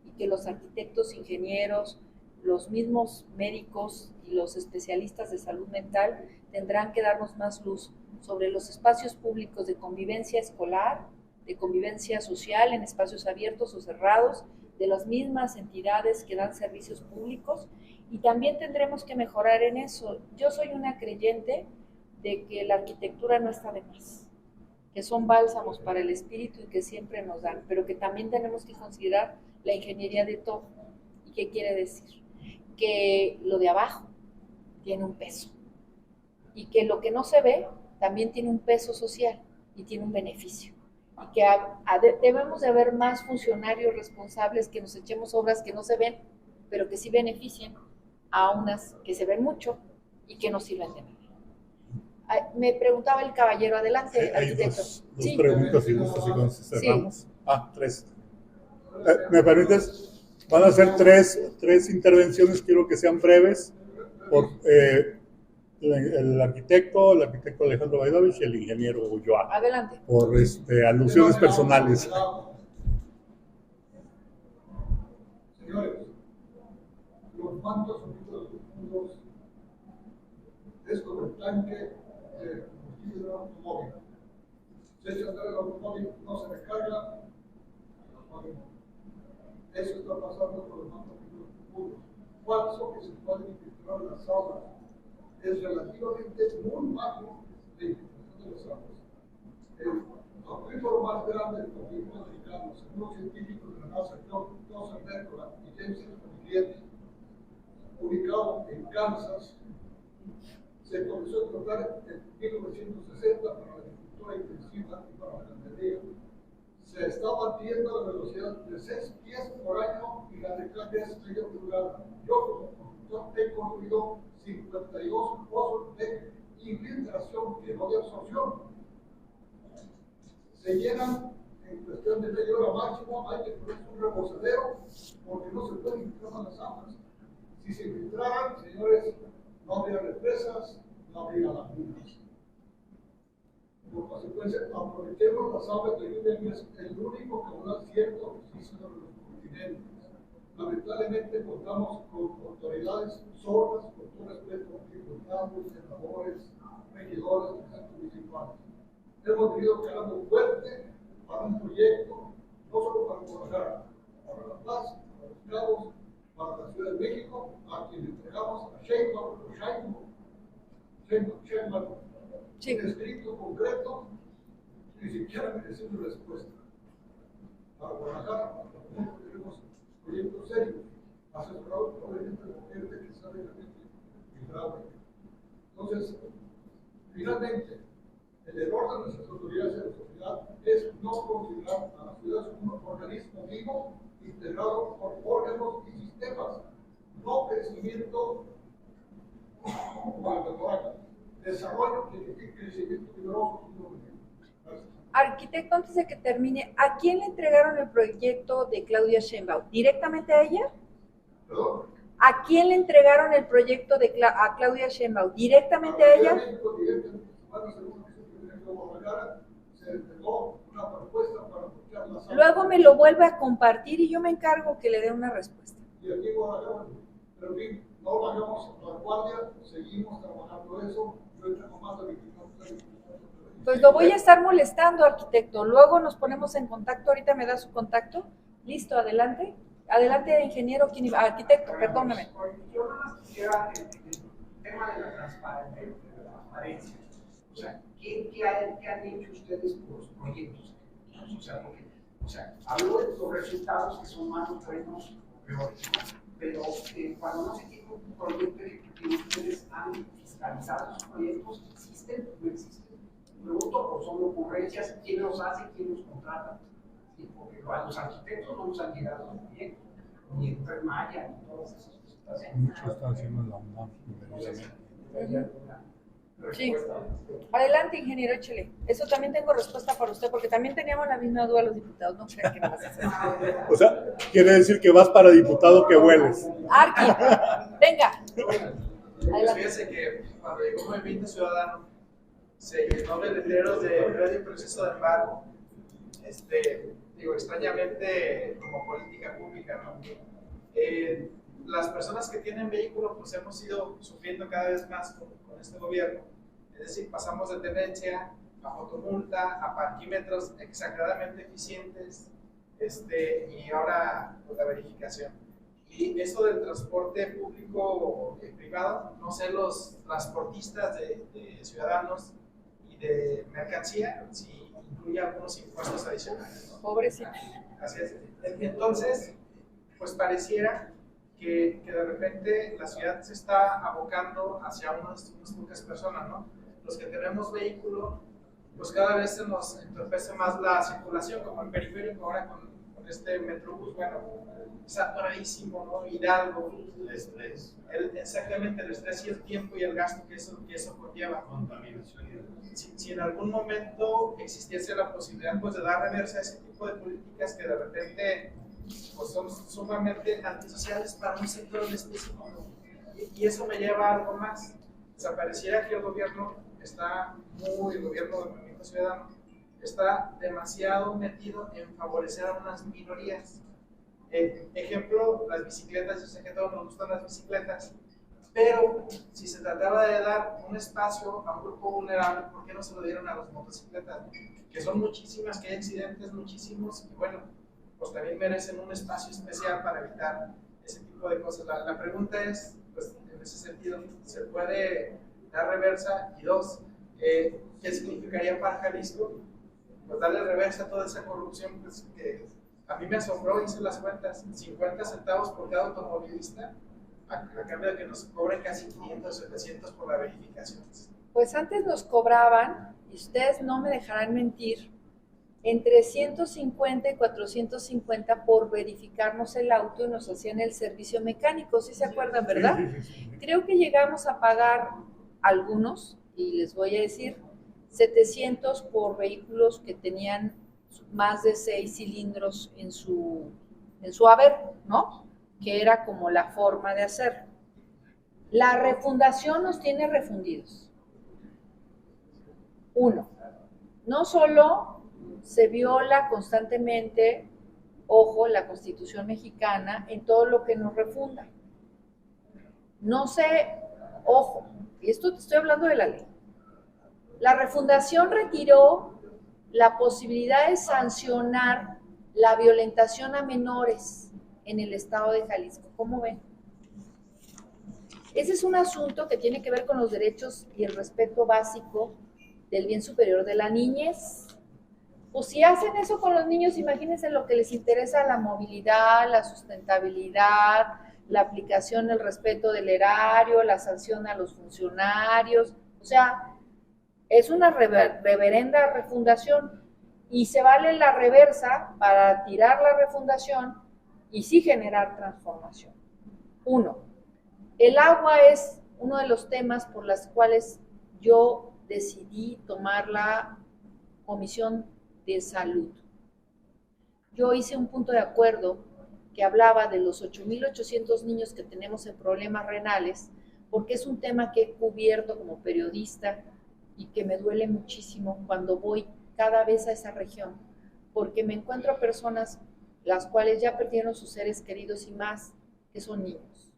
y que los arquitectos, ingenieros, los mismos médicos y los especialistas de salud mental tendrán que darnos más luz sobre los espacios públicos de convivencia escolar, de convivencia social en espacios abiertos o cerrados, de las mismas entidades que dan servicios públicos, y también tendremos que mejorar en eso. Yo soy una creyente de que la arquitectura no está de más, que son bálsamos para el espíritu y que siempre nos dan, pero que también tenemos que considerar la ingeniería de todo. ¿Y qué quiere decir? Que lo de abajo tiene un peso, y que lo que no se ve también tiene un peso social y tiene un beneficio, y que debemos de haber más funcionarios responsables que nos echemos obras que no se ven, pero que sí beneficien a unas que se ven mucho y que no sirven de nada. Me preguntaba el caballero, adelante, hay arquitecto. dos Sí. preguntas, si gustas, y con eso cerramos. Sí. 3. ¿Me permites? Van a ser tres intervenciones, quiero que sean breves, por el arquitecto Alejandro Vaidovich y el ingeniero Ulloa. Adelante. Por alusiones personales. Señores, los mantos unidos es como el tanque de combustible del automóvil. Se echa a andar el automóvil, no se recarga, eso está pasando con los mantos unidos. Falso que se pueden infiltrar en las aguas. Es relativamente muy bajo la infiltración de las aguas. El acuífero más grande del continente americano, según los científicos de la NASA, Joseph Mercola y James Smith, ubicado en Kansas, se comenzó a explotar en 1960 para la agricultura intensiva y para la ganadería. Se está batiendo la velocidad de 6 pies por año y la recambia es medio pulgada. Yo como constructor he construido 52 pozos de infiltración que no de absorción. Se llenan en cuestión de media hora máximo, hay que poner un rebosadero porque no se pueden infiltrar las aguas. Si se infiltraran, señores, no habría represas, no habría lagunas. Por consecuencia, aprovechemos las aguas de lluvia, que es el único caudal cierto que existe sobre los continentes. Lamentablemente contamos con autoridades sordas, con todo respeto, diputados, senadores, regidores, municipales. Hemos tenido que hablar muy fuerte para un proyecto, no solo para Guadalajara, para La Paz, para Los Cabos, para la Ciudad de México, a quien entregamos a Sheinbaum, un escrito concreto, ni siquiera merecemos respuesta. Para Guadalajara, tenemos proyectos serios, asesorados probablemente por gente que sabe realmente hidráulica. Entonces, finalmente, el error de nuestras autoridades de la sociedad es no considerar a las ciudades como un organismo vivo integrado por órganos y sistemas, no crecimiento desarrollo que crecimiento vigoroso. Arquitecto, antes de que termine, ¿a quién le entregaron el proyecto de Claudia Sheinbaum? ¿Directamente a ella? ¿Perdón? ¿A quién le entregaron el proyecto de a Claudia Sheinbaum? ¿Directamente a ella? Luego me lo vuelve a compartir y yo me encargo que le dé una respuesta. Y aquí en Guadalajara, pero en fin, no bajamos la guardia, seguimos trabajando eso, yo entrego más de 24 años. Pues lo voy a estar molestando, arquitecto. Luego nos ponemos en contacto, ahorita me da su contacto. Listo, adelante. Adelante, ingeniero, ¿quién iba? Arquitecto, perdóname. Yo nada más quisiera el tema de la transparencia. O sea, ¿qué han hecho ustedes por los proyectos? O sea, hablo de los resultados que son más buenos o peores, ¿no? Pero cuando no se tiene un proyecto ejecutivo, ustedes han fiscalizado esos proyectos, ¿existen o no existen? Pregunto, ¿o son ocurrencias? ¿Quién los hace? ¿Quién los contrata? ¿Sí? Porque a los arquitectos no nos han llegado los proyectos, ni el Tren Maya, ni todas esas cosas. Mucho está haciendo la UNAM. Sí. Adelante, ingeniero, échele. Eso también tengo respuesta para usted, porque también teníamos la misma duda los diputados. No crean que me vas a hacer. O sea, quiere decir que vas para diputado que hueles. Arqui, venga. Adelante. Fíjense que cuando llegó Movimiento Ciudadano, se llenó de letreros de breve proceso de embargo. Digo, extrañamente, como política pública, ¿no? Las personas que tienen vehículo, pues hemos ido sufriendo cada vez más con este gobierno. Es decir, pasamos de tenencia a fotomulta, a parquímetros exageradamente eficientes, y ahora pues, la verificación. Y eso del transporte público y privado, no sé, los transportistas de ciudadanos y de mercancía, si incluye algunos impuestos adicionales, ¿no? Pobrecito. Así es. Entonces, pues pareciera que de repente la ciudad se está abocando hacia unas pocas personas, ¿no? Los que tenemos vehículo, pues cada vez se nos entorpece más la circulación, como el periférico ahora con este Metrobús, bueno, saturadísimo, ¿no? Hidalgo, el estrés. Exactamente, el estrés y el tiempo y el gasto que eso conlleva. Contaminación. Si en algún momento existiese la posibilidad pues, de dar reversa a ese tipo de políticas que de repente pues son sumamente antisociales para un sector en específico. Y eso me lleva a algo más. O sea, pareciera que el gobierno el gobierno del Movimiento Ciudadano está demasiado metido en favorecer a unas minorías. Ejemplo, las bicicletas. Yo sé que a todos nos gustan las bicicletas, pero si se trataba de dar un espacio a un grupo vulnerable, ¿por qué no se lo dieron a las motocicletas? Que son muchísimas, que hay accidentes muchísimos, y bueno, pues también merecen un espacio especial para evitar ese tipo de cosas. La pregunta es, pues en ese sentido, ¿se puede dar reversa? Y dos, ¿qué significaría para Jalisco? Pues darle reversa a toda esa corrupción, pues, que a mí me asombró, hice las cuentas, 50 centavos por cada automovilista, a cambio de que nos cobren casi 500, 700 por la verificación. Pues antes nos cobraban, y ustedes no me dejarán mentir, entre 150 y 450 por verificarnos el auto y nos hacían el servicio mecánico, ¿sí se acuerdan, verdad? Sí. Creo que llegamos a pagar algunos, y les voy a decir, 700 por vehículos que tenían más de 6 cilindros en su haber, ¿no? Que era como la forma de hacer. La refundación nos tiene refundidos. Uno, no solo se viola constantemente, ojo, la Constitución mexicana en todo lo que nos refunda. No sé, ojo, y esto te estoy hablando de la ley. La refundación retiró la posibilidad de sancionar la violentación a menores en el estado de Jalisco. ¿Cómo ven? Ese es un asunto que tiene que ver con los derechos y el respeto básico del bien superior de la niñez. Pues si hacen eso con los niños, imagínense lo que les interesa: la movilidad, la sustentabilidad, la aplicación, el respeto del erario, la sanción a los funcionarios. O sea, es una reverenda refundación, y se vale la reversa para tirar la refundación y sí generar transformación. Uno, el agua es uno de los temas por los cuales yo decidí tomar la Comisión de Salud. Yo hice un punto de acuerdo que hablaba de los 8,800 niños que tenemos en problemas renales, porque es un tema que he cubierto como periodista y que me duele muchísimo cuando voy cada vez a esa región, porque me encuentro personas las cuales ya perdieron sus seres queridos y más, que son niños.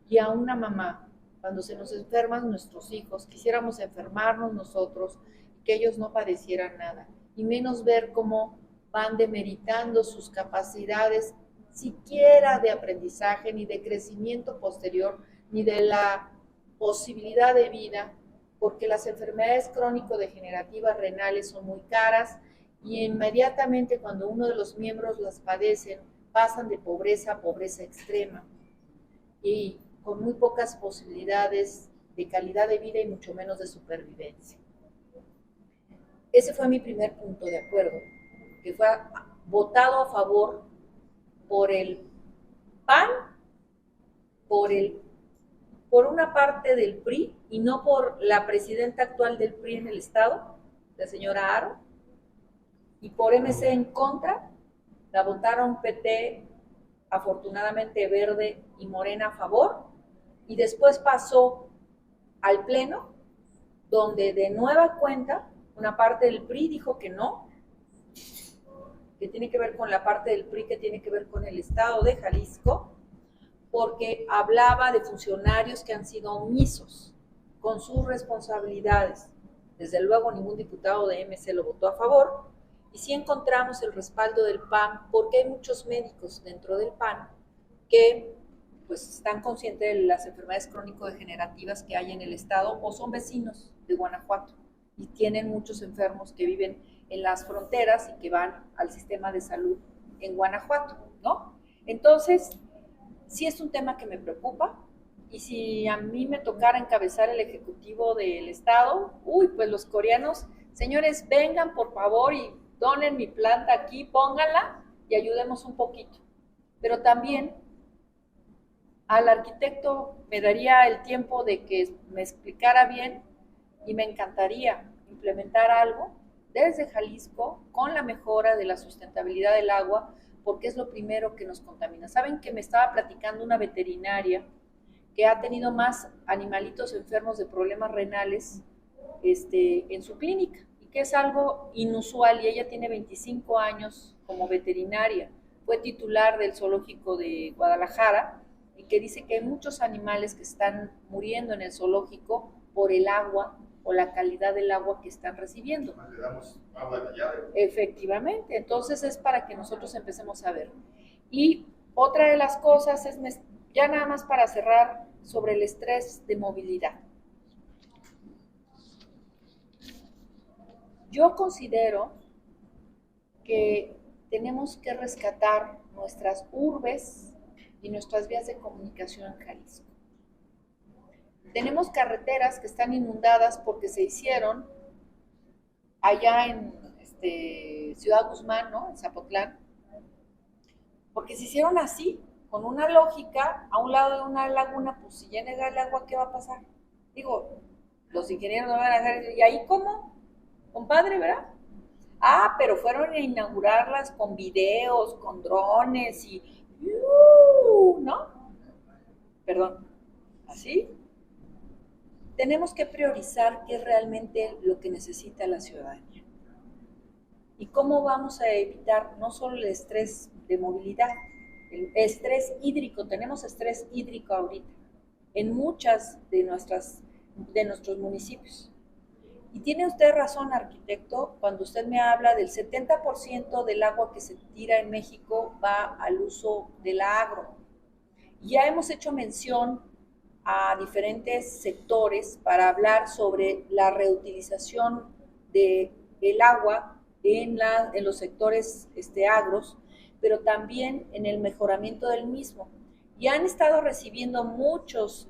Y a una mamá, cuando se nos enferman nuestros hijos, quisiéramos enfermarnos nosotros, que ellos no padecieran nada, y menos ver cómo van demeritando sus capacidades, siquiera de aprendizaje, ni de crecimiento posterior, ni de la posibilidad de vida, porque las enfermedades crónico-degenerativas renales son muy caras, y inmediatamente cuando uno de los miembros las padecen, pasan de pobreza a pobreza extrema, y con muy pocas posibilidades de calidad de vida y mucho menos de supervivencia. Ese fue mi primer punto de acuerdo, que fue votado a favor por el PAN, por una parte del PRI, y no por la presidenta actual del PRI en el estado, la señora Aro, y por MC en contra. La votaron PT, afortunadamente Verde y Morena a favor, y después pasó al Pleno, donde de nueva cuenta una parte del PRI dijo que no, que tiene que ver con la parte del PRI que tiene que ver con el estado de Jalisco, porque hablaba de funcionarios que han sido omisos con sus responsabilidades. Desde luego ningún diputado de MC lo votó a favor, y sí encontramos el respaldo del PAN, porque hay muchos médicos dentro del PAN que pues están conscientes de las enfermedades crónico-degenerativas que hay en el estado, o son vecinos de Guanajuato y tienen muchos enfermos que viven en las fronteras y que van al sistema de salud en Guanajuato, ¿no? Entonces, sí es un tema que me preocupa, y si a mí me tocara encabezar el ejecutivo del estado, pues los coreanos, señores, vengan por favor y donen mi planta aquí, pónganla y ayudemos un poquito. Pero también al arquitecto me daría el tiempo de que me explicara bien, y me encantaría implementar algo desde Jalisco con la mejora de la sustentabilidad del agua, porque es lo primero que nos contamina. Saben que me estaba platicando una veterinaria que ha tenido más animalitos enfermos de problemas renales en su clínica, y que es algo inusual, y ella tiene 25 años como veterinaria, fue titular del zoológico de Guadalajara, y que dice que hay muchos animales que están muriendo en el zoológico por el agua o la calidad del agua que están recibiendo. Le damos agua de la llave. Efectivamente, entonces es para que nosotros empecemos a ver. Y otra de las cosas es, ya nada más para cerrar, sobre el estrés de movilidad. Yo considero que tenemos que rescatar nuestras urbes y nuestras vías de comunicación en Jalisco. Tenemos carreteras que están inundadas porque se hicieron allá en Ciudad Guzmán, ¿no? En Zapotlán, porque se hicieron así, con una lógica, a un lado de una laguna, pues si llena el agua, ¿qué va a pasar? Digo, los ingenieros no van a dejar, ¿y ahí cómo? Compadre, ¿verdad? Ah, pero fueron a inaugurarlas con videos, con drones y... ¿no? Perdón, ¿así? Tenemos que priorizar qué es realmente lo que necesita la ciudadanía. ¿Y cómo vamos a evitar no solo el estrés de movilidad, el estrés hídrico? Tenemos estrés hídrico ahorita en muchas de nuestros municipios. Y tiene usted razón, arquitecto, cuando usted me habla del 70% del agua que se tira en México va al uso del agro. Ya hemos hecho mención a diferentes sectores para hablar sobre la reutilización del agua en los sectores agros, pero también en el mejoramiento del mismo. Y han estado recibiendo muchos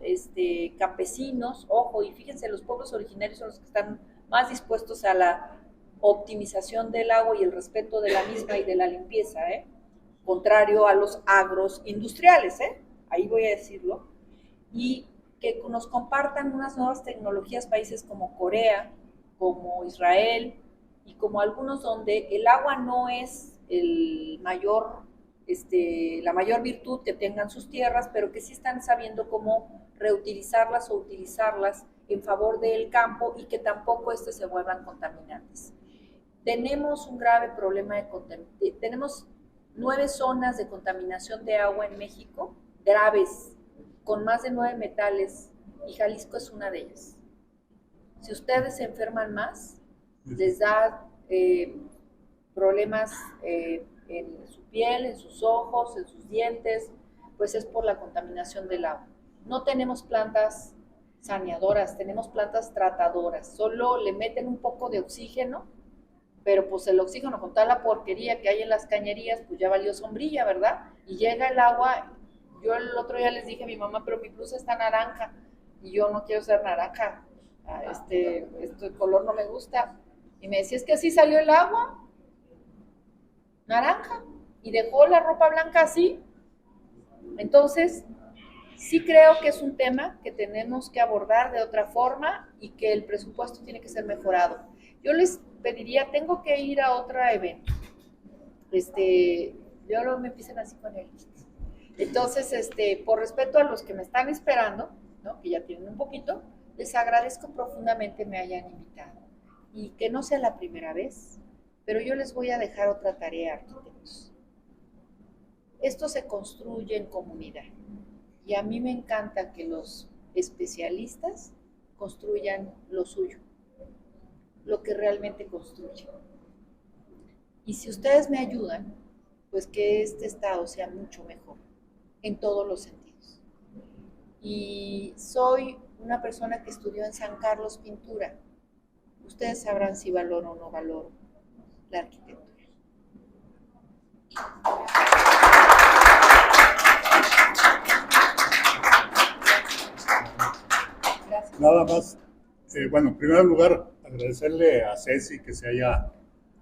campesinos, ojo, y fíjense, los pueblos originarios son los que están más dispuestos a la optimización del agua y el respeto de la misma y de la limpieza, contrario a los agros industriales, ahí voy a decirlo, y que nos compartan unas nuevas tecnologías, países como Corea, como Israel, y como algunos donde el agua no es la mayor virtud que tengan sus tierras, pero que sí están sabiendo cómo reutilizarlas o utilizarlas en favor del campo y que tampoco se vuelvan contaminantes. Tenemos un grave problema tenemos 9 zonas de contaminación de agua en México, graves, con más de 9 metales, y Jalisco es una de ellas. Si ustedes se enferman más, les da problemas en su piel, en sus ojos, en sus dientes, pues es por la contaminación del agua. No tenemos plantas saneadoras, tenemos plantas tratadoras, solo le meten un poco de oxígeno, pero pues el oxígeno con toda la porquería que hay en las cañerías, pues ya valió sombrilla, ¿verdad? Y llega el agua. Yo el otro día les dije a mi mamá, pero mi blusa está naranja, y yo no quiero ser naranja, este color no me gusta. Y me decía, es que así salió el agua, naranja, y dejó la ropa blanca así. Entonces, sí creo que es un tema que tenemos que abordar de otra forma y que el presupuesto tiene que ser mejorado. Yo les pediría, tengo que ir a otro evento. Yo no me empiecen así con él. Entonces, por respeto a los que me están esperando, ¿no? Que ya tienen un poquito, les agradezco profundamente me hayan invitado. Y que no sea la primera vez, pero yo les voy a dejar otra tarea, arquitectos. Esto se construye en comunidad. Y a mí me encanta que los especialistas construyan lo suyo, lo que realmente construyen. Y si ustedes me ayudan, pues que este estado sea mucho mejor, en todos los sentidos. Y soy una persona que estudió en San Carlos pintura. Ustedes sabrán si valoro o no valoro la arquitectura. Gracias. Nada más, bueno, en primer lugar, agradecerle a Ceci que se haya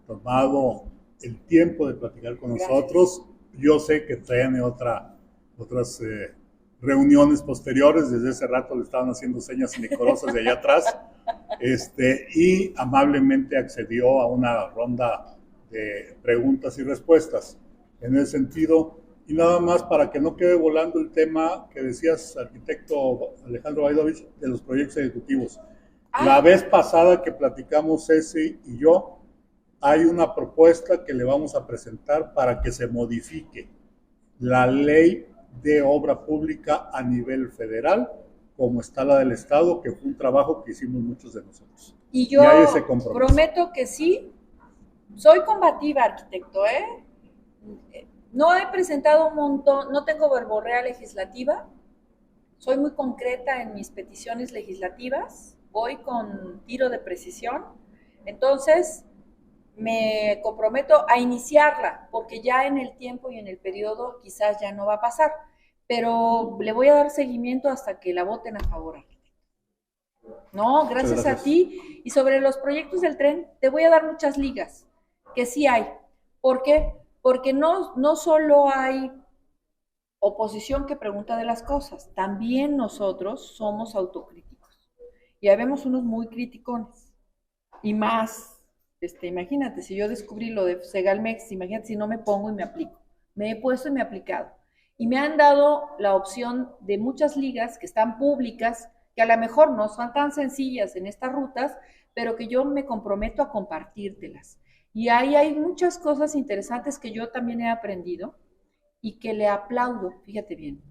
tomado el tiempo de platicar con nosotros. Yo sé que tiene otras reuniones posteriores, desde ese rato le estaban haciendo señas indecorosas de allá atrás, y amablemente accedió a una ronda de preguntas y respuestas. en ese sentido. Y nada más para que no quede volando el tema que decías, arquitecto Alejandro Vaidovich, de los proyectos ejecutivos. La vez pasada que platicamos Ceci y yo, hay una propuesta que le vamos a presentar para que se modifique la ley de obra pública a nivel federal, como está la del Estado, que fue un trabajo que hicimos muchos de nosotros. Y yo prometo que sí, soy combativa, arquitecto, No he presentado un montón, no tengo verborrea legislativa, soy muy concreta en mis peticiones legislativas, voy con tiro de precisión, entonces me comprometo a iniciarla, porque ya en el tiempo y en el periodo quizás ya no va a pasar, pero le voy a dar seguimiento hasta que la voten a favor. No, gracias a ti. Y sobre los proyectos del tren, te voy a dar muchas ligas, que sí hay. ¿Por qué? Porque no solo hay oposición que pregunta de las cosas, también nosotros somos autocríticos. Y habemos unos muy criticones. Y más, imagínate, si yo descubrí lo de Segalmex, imagínate si no me pongo y me aplico. Me he puesto y me he aplicado. Y me han dado la opción de muchas ligas que están públicas, que a lo mejor no son tan sencillas en estas rutas, pero que yo me comprometo a compartírtelas. Y ahí hay muchas cosas interesantes que yo también he aprendido y que le aplaudo, fíjate bien,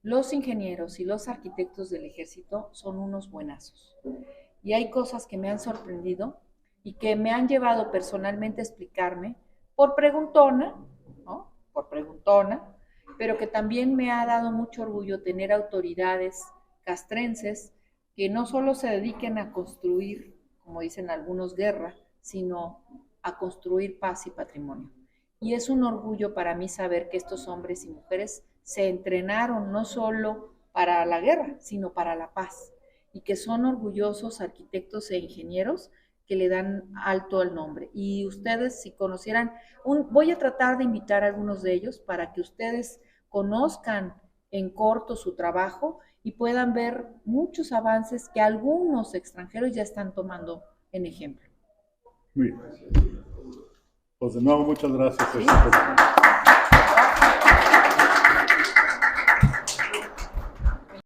los ingenieros y los arquitectos del ejército son unos buenazos. Y hay cosas que me han sorprendido y que me han llevado personalmente a explicarme por preguntona, ¿no? Por preguntona, pero que también me ha dado mucho orgullo tener autoridades castrenses que no solo se dediquen a construir, como dicen algunos, guerra, sino a construir paz y patrimonio. Y es un orgullo para mí saber que estos hombres y mujeres se entrenaron no solo para la guerra, sino para la paz, y que son orgullosos arquitectos e ingenieros que le dan alto al nombre. Y ustedes, si conocieran, voy a tratar de invitar a algunos de ellos para que ustedes conozcan en corto su trabajo y puedan ver muchos avances que algunos extranjeros ya están tomando en ejemplo. Muy bien. Pues de nuevo, muchas gracias. ¿Sí?